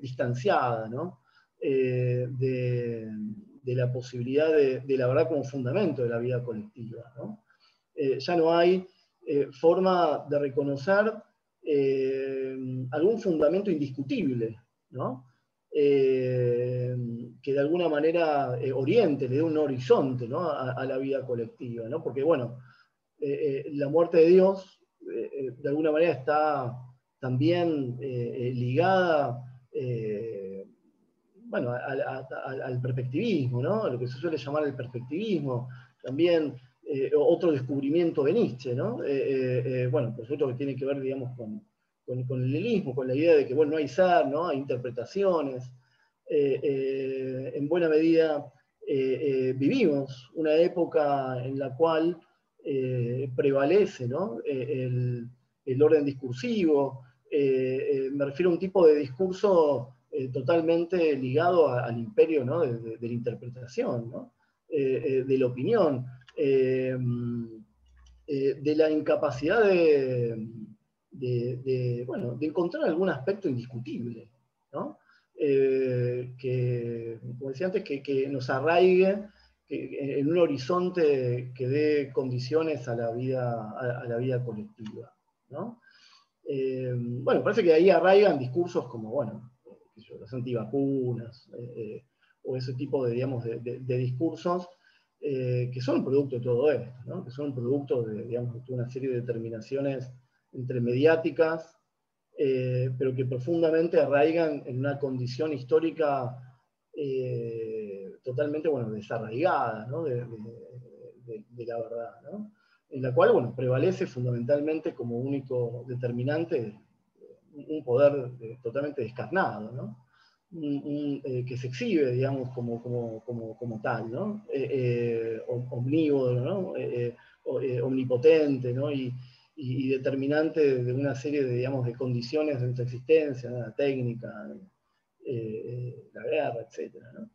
[SPEAKER 2] distanciada, ¿no? De la posibilidad de la verdad como fundamento de la vida colectiva, ¿no? Ya no hay forma de reconocer algún fundamento indiscutible, ¿no? Que de alguna manera oriente, le dé un horizonte, ¿no? a la vida colectiva, ¿no? Porque, bueno, la muerte de Dios de alguna manera está también ligada bueno, al perspectivismo, ¿no? A lo que se suele llamar el perspectivismo, también otro descubrimiento de Nietzsche, ¿no? Bueno, por supuesto que tiene que ver, digamos, con el nihilismo, con la idea de que, bueno, no hay ser, ¿no? Hay interpretaciones. En buena medida vivimos una época en la cual prevalece, ¿no? El orden discursivo. Me refiero a un tipo de discurso totalmente ligado al imperio, ¿no? de la interpretación, ¿no? De la opinión, de la incapacidad bueno, de encontrar algún aspecto indiscutible, ¿no? Que, como decía antes, que nos arraigue en un horizonte que dé condiciones a la vida colectiva, ¿no? Bueno, parece que ahí arraigan discursos como, bueno, las antivacunas, o ese tipo de, digamos, de discursos que son producto de todo esto, ¿no? Que son producto de, digamos, de una serie de determinaciones entre mediáticas, pero que profundamente arraigan en una condición histórica totalmente, bueno, desarraigada, ¿no? de la verdad, ¿no? En la cual, bueno, prevalece fundamentalmente como único determinante un poder totalmente descarnado, ¿no? Que se exhibe, digamos, como tal, ¿no? Omnívoro, ¿no? Omnipotente, ¿no? Y determinante de una serie de, digamos, de condiciones de nuestra existencia, ¿no? La técnica, la guerra, etc., ¿no?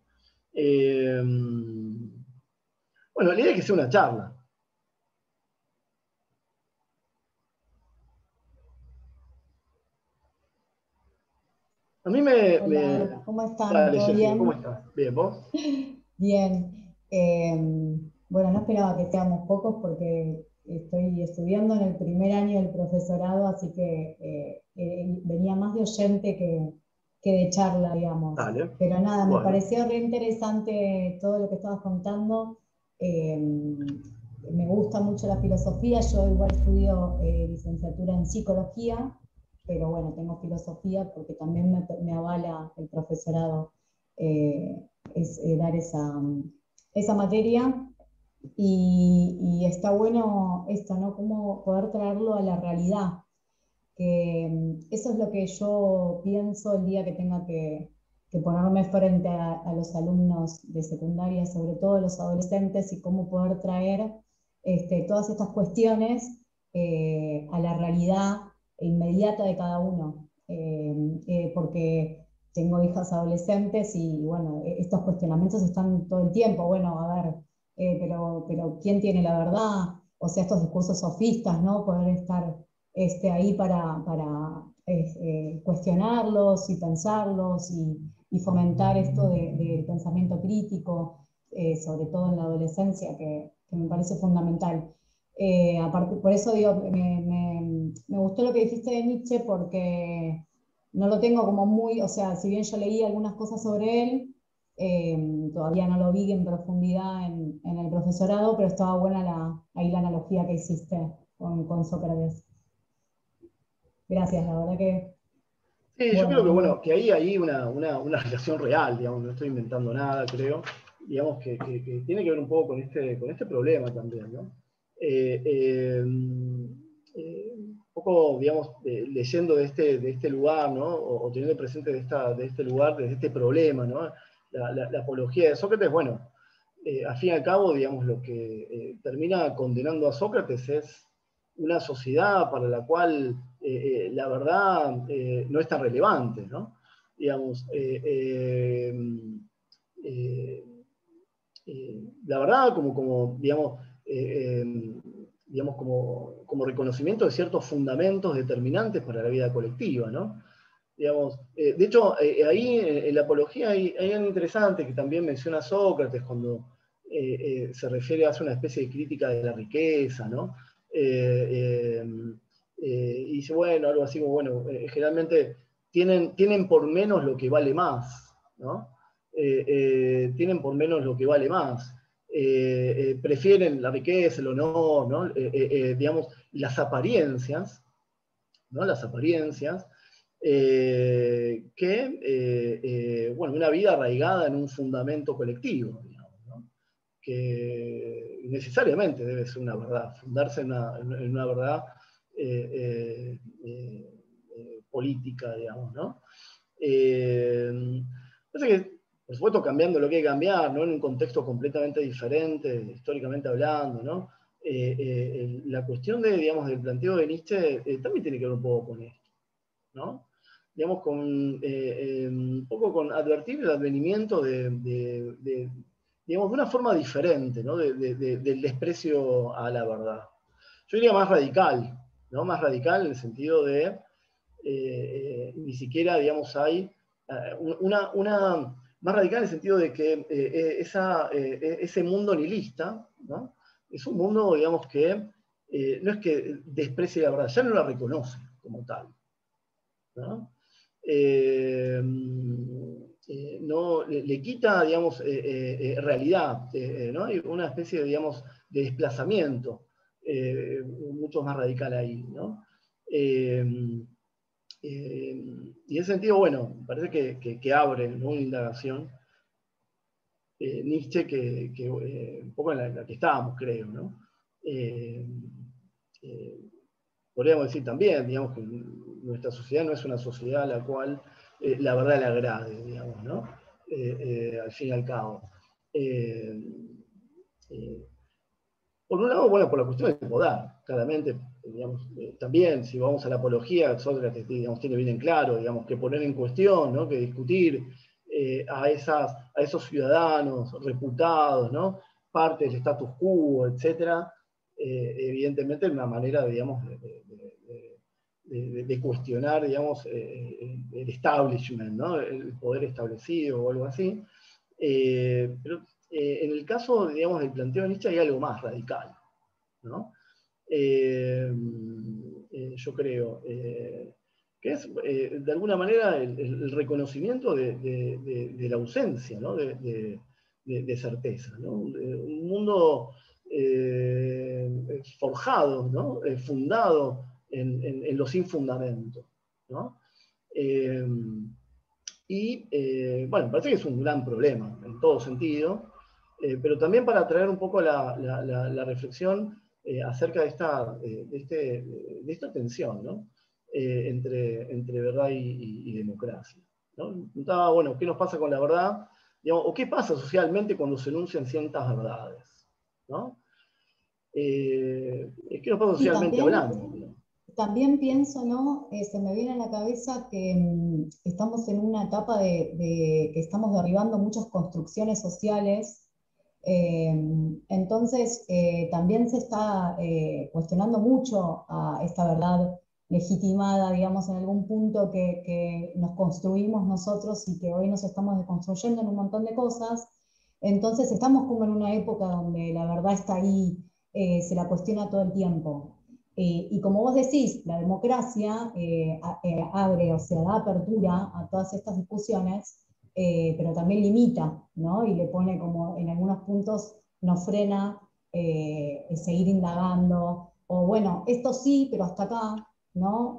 [SPEAKER 2] Bueno, la idea es que sea una charla. A mí
[SPEAKER 3] Hola, ¿cómo están?
[SPEAKER 2] Dale,
[SPEAKER 3] ¿Todo
[SPEAKER 2] Jessica, ¿cómo
[SPEAKER 3] bien?
[SPEAKER 2] estás? Bien, ¿vos?
[SPEAKER 3] Bien. Bueno, no esperaba que seamos pocos porque estoy estudiando en el primer año del profesorado, así que venía más de oyente que de charla, digamos.
[SPEAKER 2] Dale.
[SPEAKER 3] Pero nada, me
[SPEAKER 2] Bueno,
[SPEAKER 3] pareció re interesante todo lo que estabas contando. Eh, Me gusta mucho la filosofía, yo igual estudio licenciatura en psicología, pero bueno, tengo filosofía porque también me avala el profesorado dar esa materia y está bueno esto, ¿no? Cómo poder traerlo a la realidad, que eso es lo que yo pienso el día que tenga que ponerme frente a los alumnos de secundaria, sobre todo los adolescentes, y cómo poder traer todas estas cuestiones a la realidad inmediata de cada uno. Porque tengo hijas adolescentes y bueno, estos cuestionamientos están todo el tiempo. Bueno, a ver, pero ¿quién tiene la verdad? O sea, estos discursos sofistas, ¿no? Poder estar ahí para cuestionarlos y pensarlos y fomentar esto del pensamiento crítico, sobre todo en la adolescencia, que me parece fundamental. Aparte, por eso digo, me gustó lo que dijiste de Nietzsche porque no lo tengo como muy, o sea, si bien yo leí algunas cosas sobre él, todavía no lo vi en profundidad en el profesorado, pero estaba buena ahí la analogía que hiciste con Sócrates. Gracias, la verdad que,
[SPEAKER 2] sí, yo
[SPEAKER 3] bueno,
[SPEAKER 2] creo que, bueno, que ahí hay una relación real, digamos, no estoy inventando nada, creo, digamos, que tiene que ver un poco con este problema también, ¿no? Un poco, digamos, leyendo de este lugar, ¿no? O teniendo presente de este lugar, de este problema, ¿no? La apología de Sócrates, bueno, al fin y al cabo, digamos, lo que termina condenando a Sócrates es una sociedad para la cual la verdad no es tan relevante, ¿no? Digamos, la verdad digamos, digamos como reconocimiento de ciertos fundamentos determinantes para la vida colectiva, ¿no? Digamos, de hecho, ahí en la apología hay algo interesante que también menciona Sócrates cuando se refiere, hace una especie de crítica de la riqueza, ¿no? Y dice, bueno, algo así como, bueno, generalmente tienen por menos lo que vale más, ¿no? Tienen por menos lo que vale más. Prefieren la riqueza, el honor, ¿no? Digamos, las apariencias, ¿no? Las apariencias, bueno, una vida arraigada en un fundamento colectivo, digamos, ¿no? Que necesariamente debe ser una verdad, fundarse en una verdad política, digamos, ¿no? Parece que, por supuesto, cambiando lo que hay que cambiar, ¿no? En un contexto completamente diferente, históricamente hablando, ¿no? La cuestión digamos, del planteo de Nietzsche también tiene que ver un poco con esto, ¿no? Digamos, un poco con advertir el advenimiento digamos, de una forma diferente, ¿no? Del desprecio a la verdad. Yo diría más radical, ¿no? Más radical en el sentido de ni siquiera, digamos, hay más radical en el sentido de que ese mundo nihilista, ¿no? Es un mundo, digamos, que no es que desprecie la verdad, ya no la reconoce como tal, ¿no? No, le quita, digamos, realidad, ¿no? Hay una especie de, digamos, de desplazamiento mucho más radical ahí, ¿no? Y en ese sentido, bueno, parece que abre, ¿no? Una indagación Nietzsche, un poco en la que estábamos, creo, ¿no? Podríamos decir también, digamos, que nuestra sociedad no es una sociedad a la cual la verdad le agrade, digamos, ¿no? Al fin y al cabo. Por un lado, bueno, por la cuestión del poder, claramente, digamos, también si vamos a la apología, Sócrates, digamos, tiene bien en claro, digamos, que poner en cuestión, ¿no? Que discutir a esos ciudadanos reputados, ¿no? Parte del status quo, etcétera, evidentemente es una manera, digamos, de cuestionar, digamos, el establishment, ¿no? El poder establecido o algo así. Pero en el caso, digamos, del planteo de Nietzsche hay algo más radical, ¿no? Yo creo que es, de alguna manera, el reconocimiento de la ausencia, ¿no? de certeza, ¿no? Un mundo forjado, ¿no? Fundado en los sin fundamentos, ¿no? Bueno, me parece que es un gran problema en todo sentido, pero también para traer un poco la reflexión acerca de esta tensión, ¿no? Entre verdad y democracia, ¿no? Bueno, ¿qué nos pasa con la verdad? Digamos, ¿o qué pasa socialmente cuando se enuncian ciertas verdades, ¿no? ¿Qué nos pasa
[SPEAKER 3] Sí,
[SPEAKER 2] socialmente hablando, ¿no?
[SPEAKER 3] también pienso, ¿no? Se me viene a la cabeza que estamos en una etapa que estamos derribando muchas construcciones sociales. Entonces, también se está cuestionando mucho a esta verdad legitimada, digamos, en algún punto que nos construimos nosotros y que hoy nos estamos deconstruyendo en un montón de cosas. Entonces, estamos como en una época donde la verdad está ahí, se la cuestiona todo el tiempo. Y como vos decís, la democracia abre, o sea, da apertura a todas estas discusiones, pero también limita, ¿no? Y le pone como en algunos puntos nos frena seguir indagando, o bueno, esto sí, pero hasta acá, ¿no?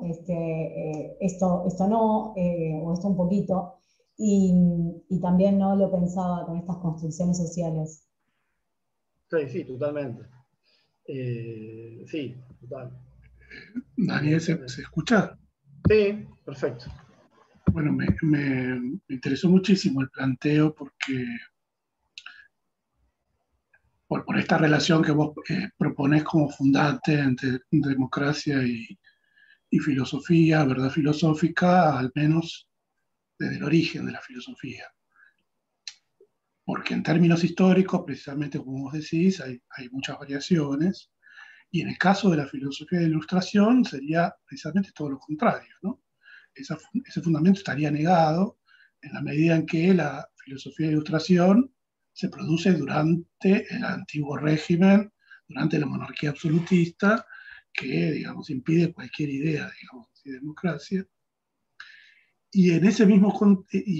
[SPEAKER 3] Esto no, o esto un poquito. Y también no lo pensaba con estas construcciones sociales.
[SPEAKER 2] Sí, sí, totalmente. Sí, total.
[SPEAKER 4] Daniel, ¿se escucha?
[SPEAKER 2] Sí, perfecto.
[SPEAKER 4] Bueno, me interesó muchísimo el planteo porque por esta relación que vos proponés como fundante entre democracia y filosofía, verdad filosófica, al menos desde el origen de la filosofía. Porque en términos históricos, precisamente como vos decís, hay muchas variaciones, y en el caso de la filosofía de la Ilustración sería precisamente todo lo contrario, ¿no? Ese fundamento estaría negado en la medida en que la filosofía de la Ilustración se produce durante el antiguo régimen, durante la monarquía absolutista, que, digamos, impide cualquier idea, digamos, de democracia. Y,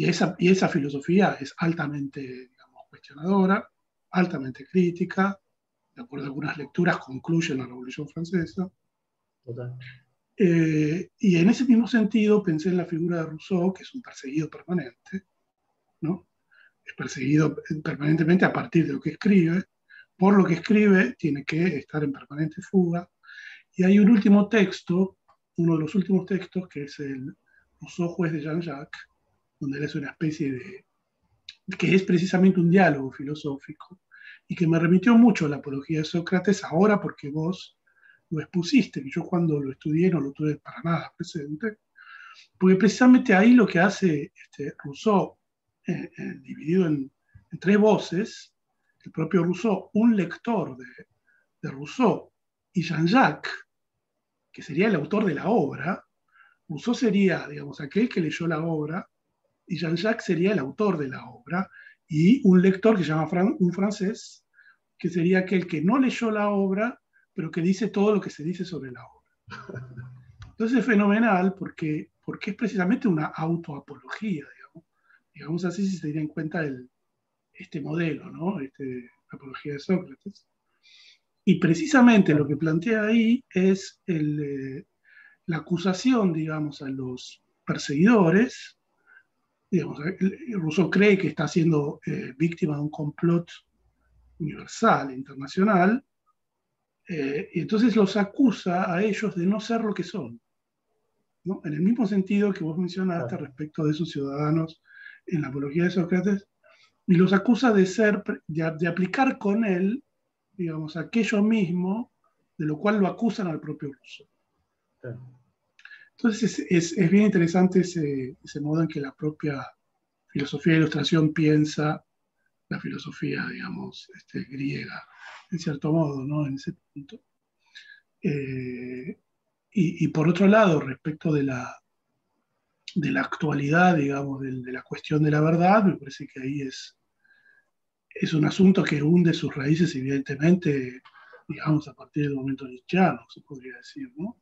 [SPEAKER 4] esa filosofía es altamente, digamos, cuestionadora, altamente crítica, de acuerdo a algunas lecturas, concluye en la Revolución Francesa.
[SPEAKER 2] Total.
[SPEAKER 4] Y en ese mismo sentido pensé en la figura de Rousseau, que es un perseguido permanente, ¿no? Es perseguido permanentemente a partir de lo que escribe. Por lo que escribe, tiene que estar en permanente fuga. Y hay un último texto, uno de los últimos textos, que es el Rousseau, juez de Jean-Jacques, donde él es una especie que es precisamente un diálogo filosófico, y que me remitió mucho a la apología de Sócrates, ahora porque vos lo expusiste, que yo cuando lo estudié no lo tuve para nada presente, porque precisamente ahí lo que hace Rousseau, dividido en tres voces, el propio Rousseau, un lector de Rousseau, y Jean-Jacques, que sería el autor de la obra. Rousseau sería, digamos, aquel que leyó la obra, y Jean-Jacques sería el autor de la obra, y un lector que se llama un francés, que sería aquel que no leyó la obra, pero que dice todo lo que se dice sobre la obra. Entonces es fenomenal porque es precisamente una autoapología, digamos así, si se tiene en cuenta este modelo, ¿no? La apología de Sócrates. Y precisamente lo que plantea ahí es la acusación, digamos, a los perseguidores digamos, Rousseau cree que está siendo víctima de un complot universal, internacional, y entonces los acusa a ellos de no ser lo que son, ¿no? En el mismo sentido que vos mencionaste
[SPEAKER 2] Claro.
[SPEAKER 4] respecto de esos ciudadanos en la apología de Sócrates, y los acusa de aplicar con él, digamos, aquello mismo de lo cual lo acusan al propio Rousseau.
[SPEAKER 2] Claro.
[SPEAKER 4] Entonces es bien interesante ese modo en que la propia filosofía de ilustración piensa la filosofía, digamos, griega, en cierto modo, ¿no? En ese punto. Y por otro lado, respecto de la actualidad, digamos, de la cuestión de la verdad, me parece que ahí es un asunto que hunde sus raíces, evidentemente, digamos, a partir del momento nietzscheano, se podría decir, ¿no?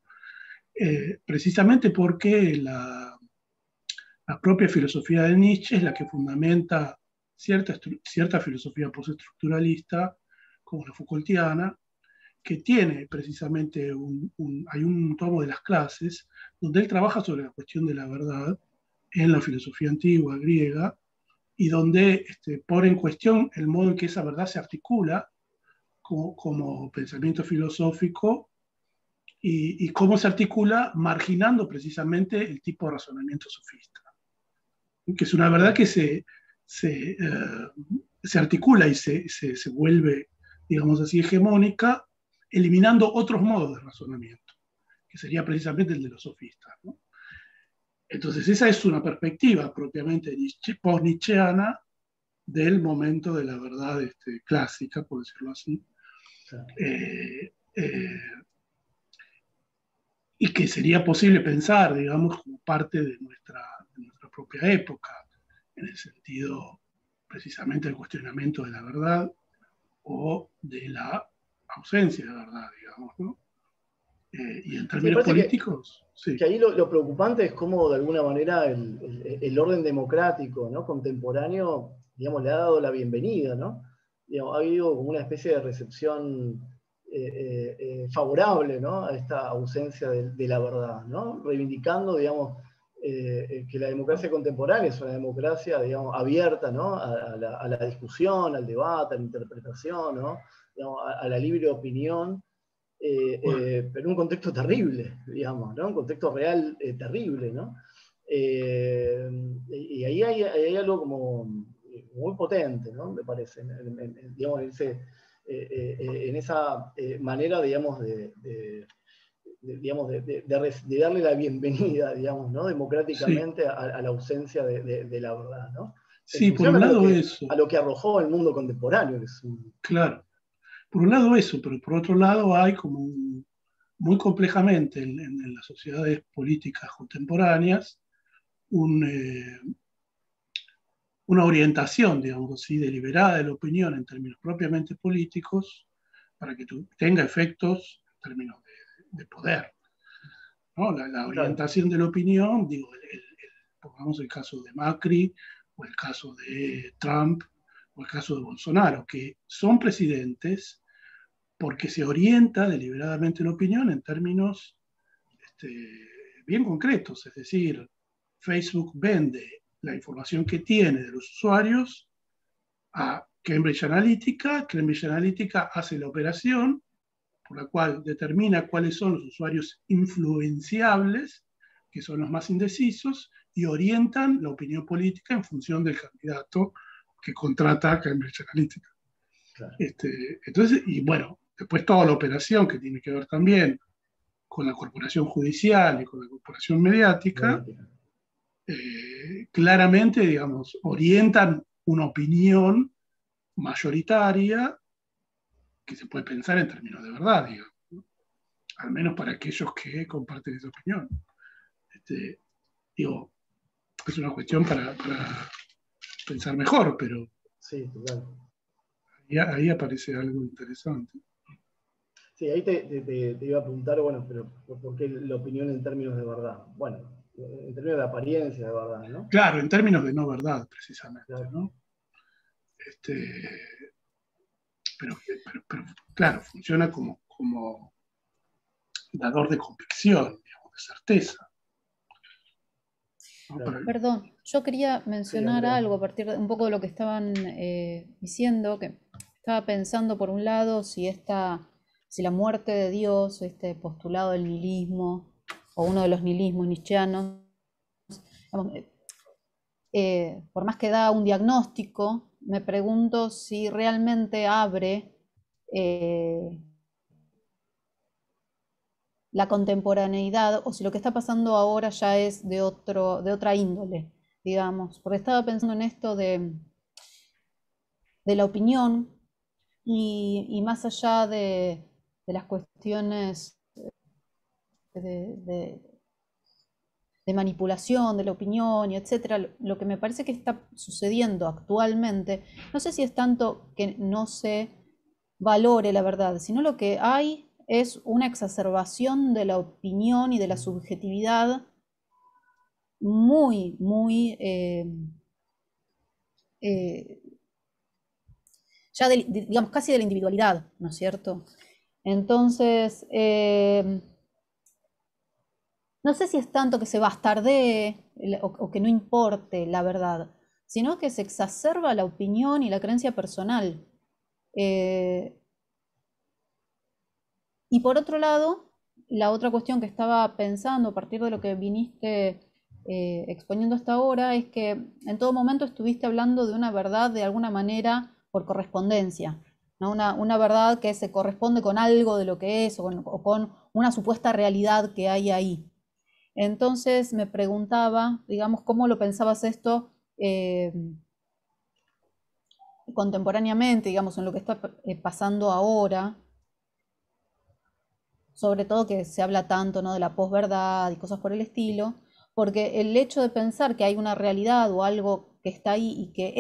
[SPEAKER 4] Precisamente porque la propia filosofía de Nietzsche es la que fundamenta cierta filosofía postestructuralista, como la Foucaultiana, que tiene precisamente hay un tomo de las clases donde él trabaja sobre la cuestión de la verdad en la filosofía antigua griega y donde pone en cuestión el modo en que esa verdad se articula como pensamiento filosófico y cómo se articula marginando precisamente el tipo de razonamiento sofista, que es una verdad que se articula y se vuelve, digamos así, hegemónica, eliminando otros modos de razonamiento, que sería precisamente el de los sofistas, ¿no? Entonces esa es una perspectiva propiamente post-nietzscheana del momento de la verdad clásica, por decirlo así,
[SPEAKER 2] Claro.
[SPEAKER 4] Y que sería posible pensar, digamos, como parte de nuestra propia época, en el sentido precisamente del cuestionamiento de la verdad o de la ausencia de verdad, digamos, ¿no? Y en
[SPEAKER 2] Sí, me
[SPEAKER 4] términos
[SPEAKER 2] parece
[SPEAKER 4] políticos,
[SPEAKER 2] que
[SPEAKER 4] sí.
[SPEAKER 2] ahí lo preocupante es cómo de alguna manera el orden democrático, ¿no? Contemporáneo, digamos, le ha dado la bienvenida, ¿no? Digamos, ha habido como una especie de recepción favorable, ¿no? A esta ausencia de la verdad, ¿no? Reivindicando, digamos, que la democracia contemporánea es una democracia, digamos, abierta, ¿no? A la discusión, al debate, a la interpretación, ¿no? Digamos, a la libre opinión.
[SPEAKER 4] Bueno,
[SPEAKER 2] Pero en un contexto terrible, digamos, ¿no? Un contexto real terrible, ¿no? Y ahí hay algo como muy potente, ¿no? Me parece, digamos, en esa manera, digamos, de darle la bienvenida, digamos, ¿no?
[SPEAKER 4] sí,
[SPEAKER 2] Democráticamente a la ausencia de la verdad, ¿no? En
[SPEAKER 4] sí, por
[SPEAKER 2] función
[SPEAKER 4] un lado
[SPEAKER 2] a
[SPEAKER 4] eso,
[SPEAKER 2] lo que arrojó el mundo contemporáneo, que es
[SPEAKER 4] claro, por un lado eso, pero por otro lado hay como muy complejamente en las sociedades políticas contemporáneas un, una orientación, digamos así, deliberada de la opinión en términos propiamente políticos para que tenga efectos en términos de poder, ¿no? La
[SPEAKER 2] claro,
[SPEAKER 4] orientación de la opinión, digo, pongamos el caso de Macri, o el caso de Trump, o el caso de Bolsonaro, que son presidentes porque se orienta deliberadamente la opinión en términos bien concretos, es decir, Facebook vende la información que tiene de los usuarios a Cambridge Analytica. Cambridge Analytica hace la operación por la cual determina cuáles son los usuarios influenciables, que son los más indecisos, y orientan la opinión política en función del candidato que contrata a Cambridge Analytica.
[SPEAKER 2] claro.
[SPEAKER 4] Entonces, y bueno, después toda la operación que tiene que ver también con la corporación judicial y con la corporación mediática, claramente, digamos, orientan una opinión mayoritaria que se puede pensar en términos de verdad, digamos, ¿no? Al menos para aquellos que comparten esa opinión. Digo, es una cuestión para pensar mejor, pero
[SPEAKER 2] Sí, total.
[SPEAKER 4] ahí aparece algo interesante.
[SPEAKER 2] Sí, ahí te iba a preguntar, bueno, pero ¿por qué la opinión en términos de verdad? Bueno, en términos de apariencia de verdad, ¿no?
[SPEAKER 4] Claro, en términos de no verdad, precisamente,
[SPEAKER 2] Claro,
[SPEAKER 4] ¿no? Este, pero, claro, funciona como dador de convicción, digamos, de certeza.
[SPEAKER 1] Perdón, yo quería mencionar
[SPEAKER 2] Andrea.
[SPEAKER 1] algo a partir de un poco de lo que estaban diciendo, que estaba pensando por un lado si la muerte de Dios, este postulado del nihilismo, o uno de los nihilismos nietzscheanos, digamos, por más que da un diagnóstico, me pregunto si realmente abre eh, la contemporaneidad o si lo que está pasando ahora ya es de otra índole, digamos. Porque estaba pensando en esto de la opinión y más allá de las cuestiones de, de- de manipulación de la opinión y etcétera, lo que me parece que está sucediendo actualmente, no sé si es tanto que no se valore la verdad, sino lo que hay es una exacerbación de la opinión y de la subjetividad muy, muy, eh, ya digamos, casi de la individualidad, ¿no es cierto? Entonces, no sé si es tanto que se bastardee o que no importe la verdad, sino que se exacerba la opinión y la creencia personal. Eh, y por otro lado, la otra cuestión que estaba pensando a partir de lo que viniste exponiendo hasta ahora es que en todo momento estuviste hablando de una verdad de alguna manera por correspondencia, ¿no? Una verdad que se corresponde con algo de lo que es o con una supuesta realidad que hay ahí. Entonces me preguntaba, digamos, cómo lo pensabas esto eh, contemporáneamente, digamos, en lo que está pasando ahora, sobre todo que se habla tanto, ¿no?, de la posverdad y cosas por el estilo, porque el hecho de pensar que hay una realidad o algo que está ahí y que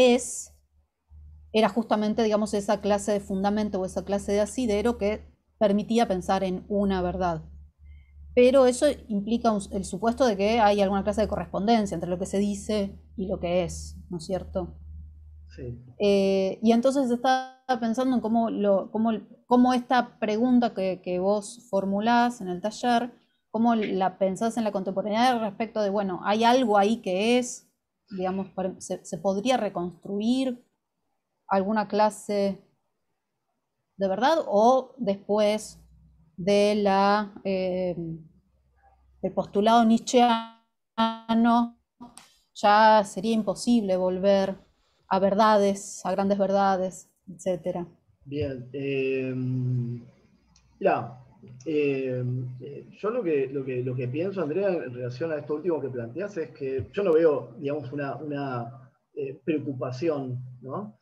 [SPEAKER 1] era justamente, digamos, esa clase de fundamento o esa clase de asidero que permitía pensar en una verdad. Pero eso implica el supuesto de que hay alguna clase de correspondencia entre lo que se dice y lo que es, ¿no es cierto?
[SPEAKER 2] Sí.
[SPEAKER 1] Y entonces estaba pensando en cómo esta pregunta que vos formulás en el taller, cómo la pensás en la contemporaneidad respecto de, bueno, hay algo ahí que es, digamos, se podría reconstruir alguna clase de verdad o después de del postulado nietzscheano ya sería imposible volver a verdades, a grandes verdades, etcétera.
[SPEAKER 2] Bien. Ya. Yo lo que pienso, Andrea, en relación a esto último que planteas, es que yo no veo, digamos, una preocupación, ¿no?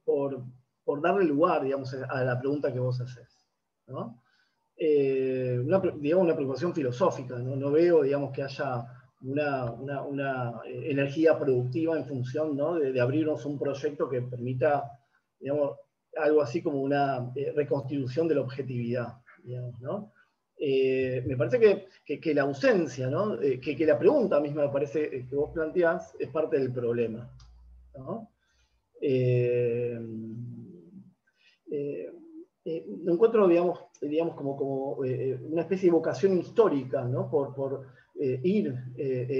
[SPEAKER 2] Por darle lugar, digamos, a la pregunta que vos haces, ¿no? Digamos, una preocupación filosófica, ¿no? No veo, digamos, que haya una energía productiva en función, ¿no?, de abrirnos un proyecto que permita, digamos, algo así como una reconstitución de la objetividad, digamos, ¿no? Me parece que la ausencia, ¿no?, que la pregunta misma, me parece, que vos planteás, es parte del problema, ¿no? Eh, eh, lo encuentro, digamos como una especie de vocación histórica, ¿no? Por ir,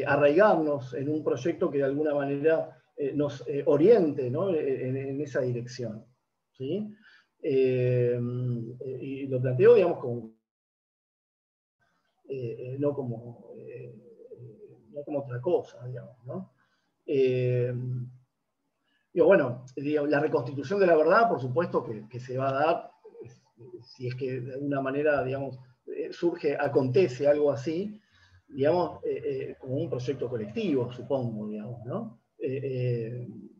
[SPEAKER 2] arraigarnos en un proyecto que de alguna manera nos oriente, ¿no?, en esa dirección, ¿sí? Y lo planteo, digamos, no como otra cosa, digamos, ¿no? Bueno, la reconstitución de la verdad, por supuesto que se va a dar, si es que de alguna manera, digamos, acontece algo así, digamos, como un proyecto colectivo, supongo, digamos, ¿no?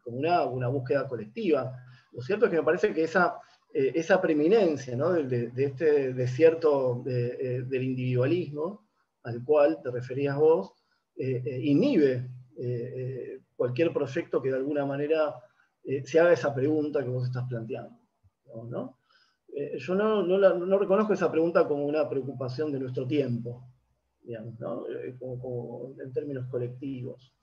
[SPEAKER 2] Como una búsqueda colectiva. Lo cierto es que me parece que esa preeminencia, ¿no?, de este desierto del individualismo al cual te referías vos, inhibe cualquier proyecto que de alguna manera se haga esa pregunta que vos estás planteando, ¿no? Yo no reconozco esa pregunta como una preocupación de nuestro tiempo, digamos, ¿no? Como en términos colectivos.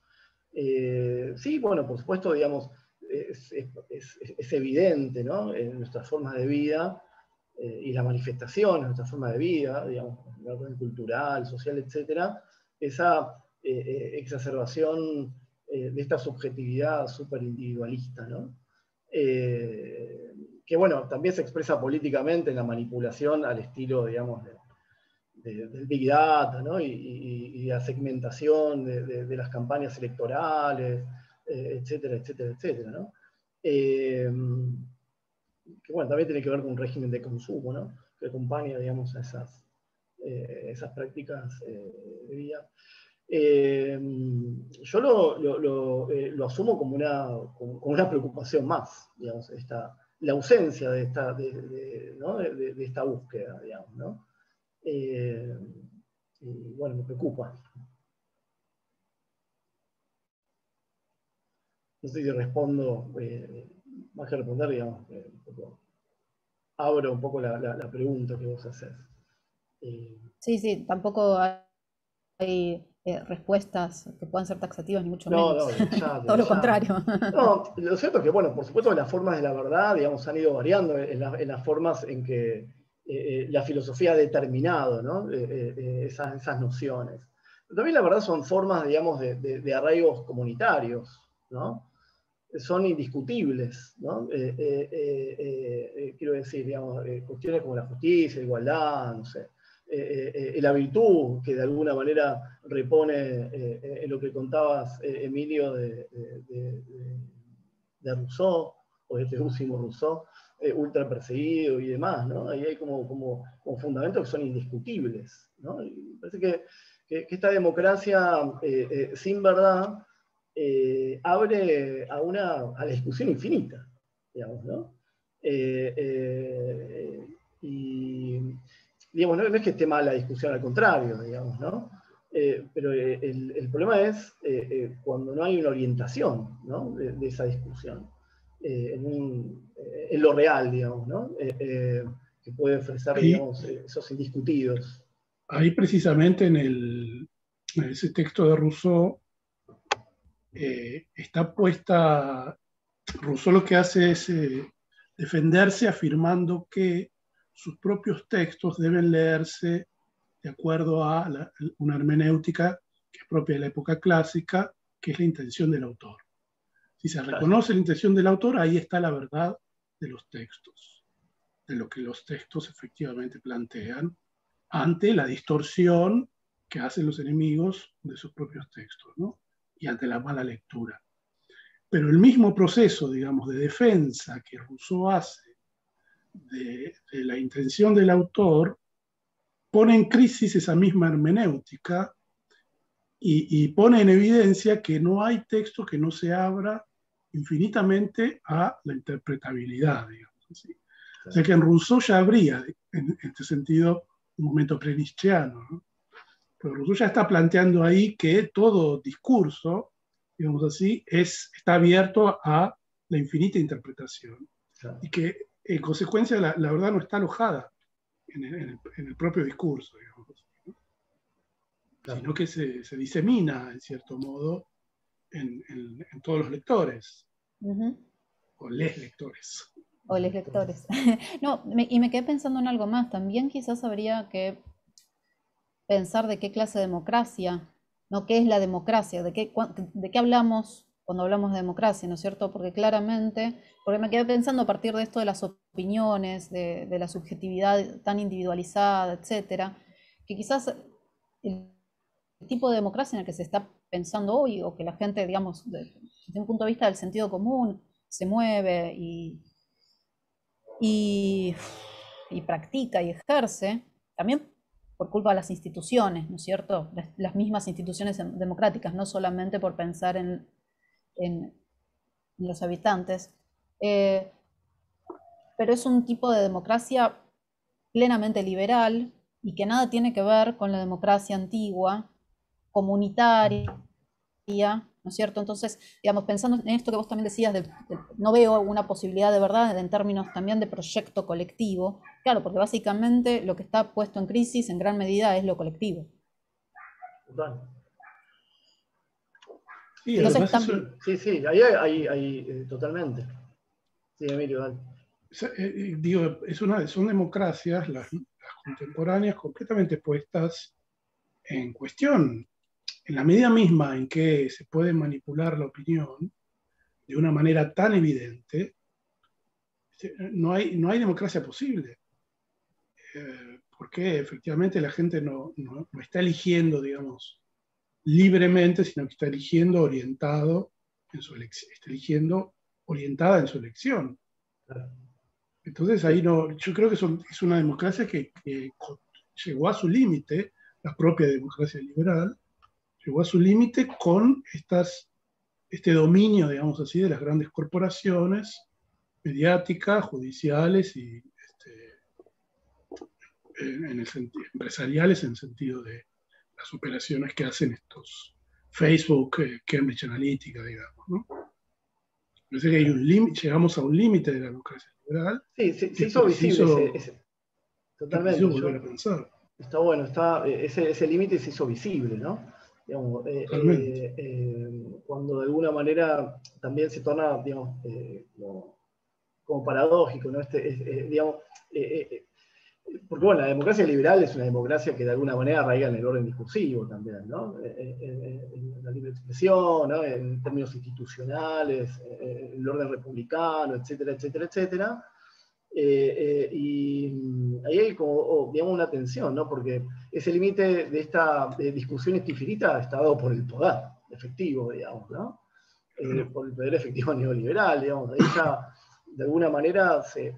[SPEAKER 2] Sí, bueno, por supuesto, digamos, es evidente, ¿no?, en nuestras formas de vida y las manifestaciones de nuestra forma de vida, digamos, en el orden cultural, social, etcétera, esa exacerbación de esta subjetividad súper individualista, ¿no? Que bueno, también se expresa políticamente en la manipulación al estilo, digamos, del Big Data, ¿no? Y la segmentación de las campañas electorales, etcétera, etcétera, etcétera, ¿no? Que bueno, también tiene que ver con un régimen de consumo, ¿no? Que acompaña, digamos, a esas prácticas de vida. Yo lo asumo como una preocupación más, digamos, la ausencia de ¿no? de esta búsqueda, digamos, ¿no? Y bueno, me preocupa. No sé si respondo, más que responder, digamos, abro un poco la pregunta que vos haces.
[SPEAKER 1] Sí, tampoco hay respuestas que puedan ser taxativas, ni mucho
[SPEAKER 2] No,
[SPEAKER 1] menos.
[SPEAKER 2] ya,
[SPEAKER 1] Todo lo contrario.
[SPEAKER 2] No, lo cierto es que, bueno, por supuesto las formas de la verdad, digamos, han ido variando en las formas en que la filosofía ha determinado, ¿no? Esas nociones. Pero también la verdad son formas, digamos, de arraigos comunitarios, ¿no? Son indiscutibles, ¿no? Quiero decir, digamos, cuestiones como la justicia, la igualdad, no sé, la virtud, que de alguna manera repone lo que contabas, Emilio, de Rousseau, o de este último Rousseau, ultra perseguido y demás, ¿no? Ahí hay como fundamentos que son indiscutibles, ¿no? Y me parece que esta democracia sin verdad abre a la discusión infinita, digamos, ¿no? Y, digamos, no es que esté mal la discusión, al contrario, digamos, ¿no? Pero el problema es cuando no hay una orientación, ¿no? de esa discusión en lo real, digamos, ¿no? Que puede ofrecer, digamos, esos indiscutidos.
[SPEAKER 4] Ahí precisamente en ese texto de Rousseau está puesta, Rousseau lo que hace es defenderse afirmando que sus propios textos deben leerse de acuerdo a una hermenéutica que es propia de la época clásica, que es la intención del autor. Si se reconoce la intención del autor, ahí está la verdad de los textos, de lo que los textos efectivamente plantean ante la distorsión que hacen los enemigos de sus propios textos, ¿no? Y ante la mala lectura. Pero el mismo proceso, digamos, de defensa que Rousseau hace de la intención del autor pone en crisis esa misma hermenéutica y pone en evidencia que no hay texto que no se abra infinitamente a la interpretabilidad, digamos así. O sea que en Rousseau ya habría, en este sentido, un momento pre-nietzscheano, ¿no? Pero Rousseau ya está planteando ahí que todo discurso, digamos así, está abierto a la infinita interpretación.
[SPEAKER 2] Claro.
[SPEAKER 4] Y que, en consecuencia, la verdad no está alojada en el propio discurso, digamos así, ¿no? Claro. Sino que se disemina, en cierto modo, en todos los lectores. O les lectores.
[SPEAKER 1] O les lectores. No, y me quedé pensando en algo más. También quizás habría que pensar de qué clase de democracia, ¿no? ¿Qué es la democracia? ¿De qué hablamos cuando hablamos de democracia, ¿no es cierto? Porque claramente, porque me quedé pensando a partir de esto de las opiniones, de la subjetividad tan individualizada, etcétera, que quizás el tipo de democracia en el que se está pensando hoy, o que la gente, digamos, desde un punto de vista del sentido común, se mueve y practica y ejerce, también por culpa de las instituciones, ¿no es cierto? Las mismas instituciones democráticas, no solamente por pensar en los habitantes. Pero es un tipo de democracia plenamente liberal y que nada tiene que ver con la democracia antigua, comunitaria, ¿no es cierto? Entonces, digamos, pensando en esto que vos también decías, no veo una posibilidad de verdad en términos también de proyecto colectivo, claro, porque básicamente lo que está puesto en crisis en gran medida es lo colectivo.
[SPEAKER 2] Total.
[SPEAKER 4] Sí,
[SPEAKER 2] sí, ahí totalmente. Sí, Emilio, dale.
[SPEAKER 4] Digo, son democracias, las contemporáneas, completamente puestas en cuestión. en la medida misma en que se puede manipular la opinión de una manera tan evidente, no hay democracia posible. Porque efectivamente la gente no está eligiendo, digamos, libremente, sino que está eligiendo orientado en su elección, está eligiendo orientada en su elección. Entonces ahí no, yo creo que es una democracia que llegó a su límite, la propia democracia liberal, llegó a su límite con este dominio, digamos así, de las grandes corporaciones mediáticas, judiciales y empresariales, en el sentido de las operaciones que hacen estos Facebook, Cambridge Analytica, digamos, ¿no? Parece que hay un límite, llegamos a un límite de la democracia liberal.
[SPEAKER 2] Sí, se hizo visible totalmente.
[SPEAKER 4] Preciso volver a pensar.
[SPEAKER 2] Está bueno, ese límite se hizo visible, ¿no? Digamos, cuando de alguna manera también se torna, digamos, como paradójico, ¿no? Digamos, porque bueno, la democracia liberal es una democracia que de alguna manera arraiga en el orden discursivo también, ¿no? En la libre expresión, ¿no? En términos institucionales, en el orden republicano, etcétera, etcétera, etcétera. Y ahí hay como, digamos, una tensión, ¿no? Porque ese límite de esta discusión estifirita está dado por el poder efectivo, digamos, ¿no? Por el poder efectivo neoliberal, digamos. Ahí ya, de alguna manera, se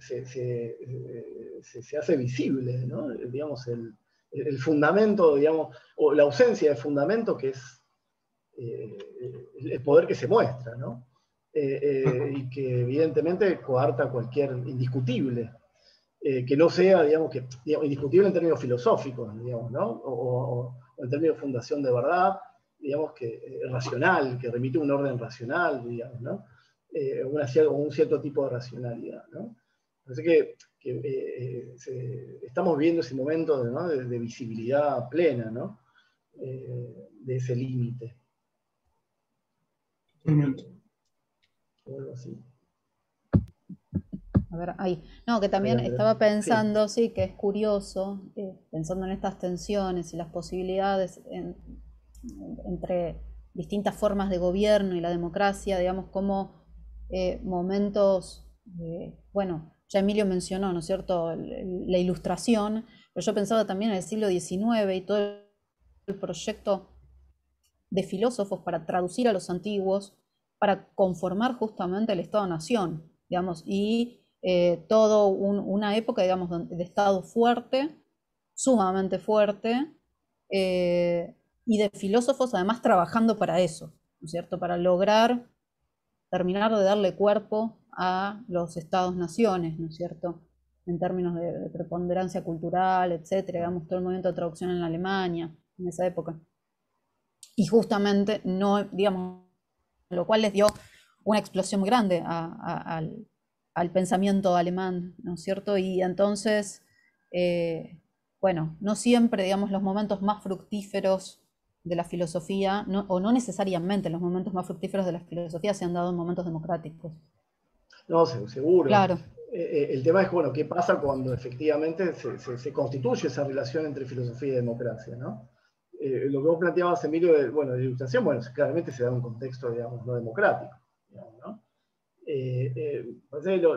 [SPEAKER 2] hace visible, ¿no? Digamos, el fundamento, digamos, o la ausencia de fundamento, que es el poder que se muestra, ¿no? Y que evidentemente coarta cualquier indiscutible, que no sea, digamos, indiscutible en términos filosóficos, digamos, ¿no? O en términos de fundación de verdad, digamos, que racional, que remite a un orden racional, digamos, ¿no? Un cierto tipo de racionalidad, ¿no? Así que estamos viendo ese momento, ¿no? de visibilidad plena, ¿no? De ese límite. Así.
[SPEAKER 1] A ver, ahí. No, que también estaba pensando, sí, que es curioso, pensando en estas tensiones y las posibilidades entre distintas formas de gobierno y la democracia, digamos, como momentos, bueno, ya Emilio mencionó, ¿no es cierto?, la Ilustración, pero yo pensaba también en el siglo XIX y todo el proyecto de filósofos para traducir a los antiguos, para conformar justamente el Estado-Nación, digamos, y toda una época, digamos, de Estado fuerte, sumamente fuerte, y de filósofos además trabajando para eso, ¿no es cierto?, para lograr terminar de darle cuerpo a los Estados-naciones, ¿no es cierto?, en términos de preponderancia cultural, etcétera, digamos, todo el movimiento de traducción en Alemania, en esa época. Y justamente no, digamos, lo cual les dio una explosión muy grande al pensamiento alemán, ¿no es cierto? Y entonces, bueno, no siempre, digamos, los momentos más fructíferos de la filosofía, o no necesariamente los momentos más fructíferos de la filosofía se han dado en momentos democráticos.
[SPEAKER 2] No, seguro.
[SPEAKER 1] Claro.
[SPEAKER 2] El tema es, bueno, ¿qué pasa cuando efectivamente se constituye esa relación entre filosofía y democracia, ¿no? Lo que vos planteabas, Emilio, de la Ilustración, bueno, claramente se da en un contexto, digamos, no democrático, digamos, ¿no?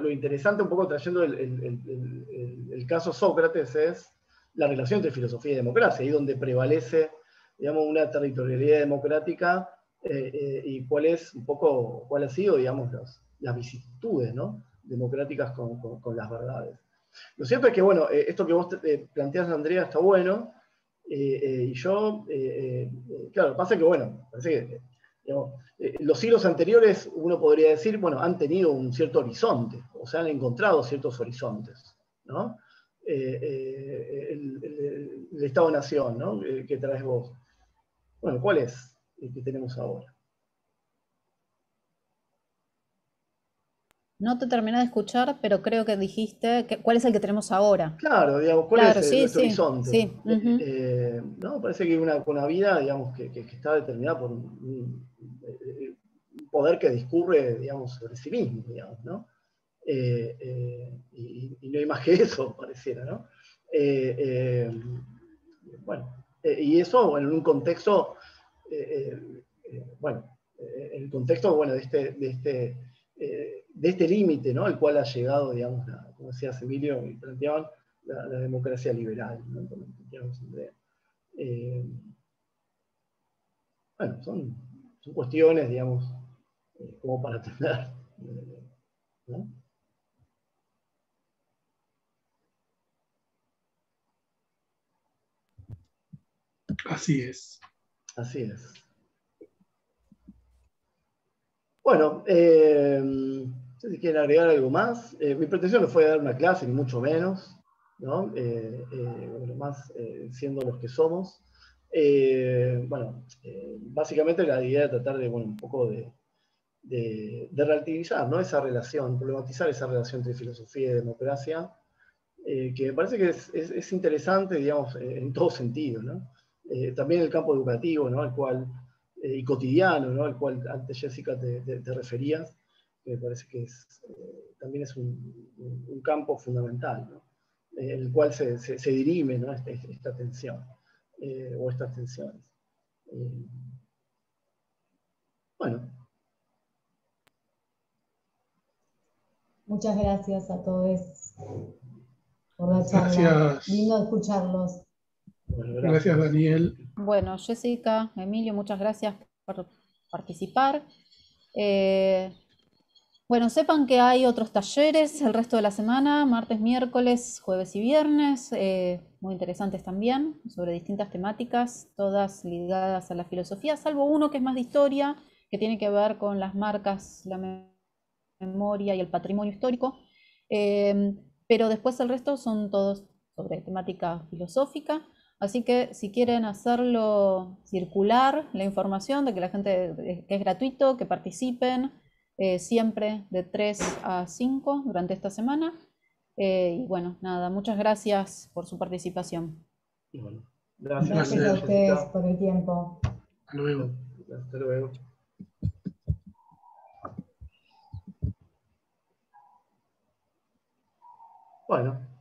[SPEAKER 2] Lo interesante, un poco trayendo el caso Sócrates, es la relación entre filosofía y democracia, ahí donde prevalece, digamos, una territorialidad democrática y cuál ha sido, digamos, las vicisitudes, ¿no?, democráticas con las verdades. Lo cierto es que, bueno, esto que vos planteás, Andrea, está bueno, y yo, claro, pasa que, bueno, parece que, digamos, los siglos anteriores, uno podría decir, bueno, han tenido un cierto horizonte, o se han encontrado ciertos horizontes, ¿no? El Estado-Nación, ¿no?, que traes vos. Bueno, ¿cuál es el que tenemos ahora?
[SPEAKER 1] No te terminé de escuchar, pero creo que dijiste cuál es el que tenemos ahora.
[SPEAKER 2] Claro, digamos, ¿cuál
[SPEAKER 1] Claro,
[SPEAKER 2] es nuestro horizonte?
[SPEAKER 1] Sí.
[SPEAKER 2] ¿No? Parece que hay una vida, digamos, que está determinada por un poder que discurre, digamos, sobre sí mismo, digamos, ¿no? Y no hay más que eso, pareciera, ¿no? Bueno, y eso, bueno, en un contexto bueno, el contexto, bueno, de este límite, ¿no? Al cual ha llegado, digamos, como decía Emilio, y planteaban, la democracia liberal, ¿no? Como planteamos, Andrea. Bueno, son cuestiones, digamos, como para tener, ¿no?
[SPEAKER 4] Así es.
[SPEAKER 2] Así es. Bueno, no sé si quieren agregar algo más. Mi pretensión no fue dar una clase, ni mucho menos, ¿no? Bueno, más siendo los que somos. Bueno, básicamente la idea de tratar de, bueno, un poco de relativizar, ¿no? Esa relación, problematizar esa relación entre filosofía y democracia, que me parece que es interesante, digamos, en todo sentido, ¿no? También el campo educativo, ¿no? Al cual, y cotidiano, ¿no? Al cual antes, Jessica, te referías, que me parece que también es un campo fundamental, ¿no? En el cual se dirime, ¿no? Esta tensión, o estas tensiones. Bueno.
[SPEAKER 3] Muchas gracias a todos por la charla.
[SPEAKER 4] Gracias.
[SPEAKER 3] Lindo escucharlos.
[SPEAKER 2] Bueno,
[SPEAKER 4] Gracias, Daniel.
[SPEAKER 1] Bueno, Jessica, Emilio, muchas gracias por participar. Bueno, sepan que hay otros talleres el resto de la semana, martes, miércoles, jueves y viernes, muy interesantes también, sobre distintas temáticas, todas ligadas a la filosofía, salvo uno que es más de historia, que tiene que ver con las marcas, la memoria y el patrimonio histórico, pero después el resto son todos sobre temática filosófica. Así que si quieren hacerlo circular la información de que la gente, que es gratuito, que participen, siempre de 3 a 5 durante esta semana. Y bueno, nada, muchas gracias por su participación.
[SPEAKER 2] Bueno,
[SPEAKER 3] Gracias a ustedes por el tiempo.
[SPEAKER 4] Hasta luego.
[SPEAKER 2] Hasta luego. Bueno.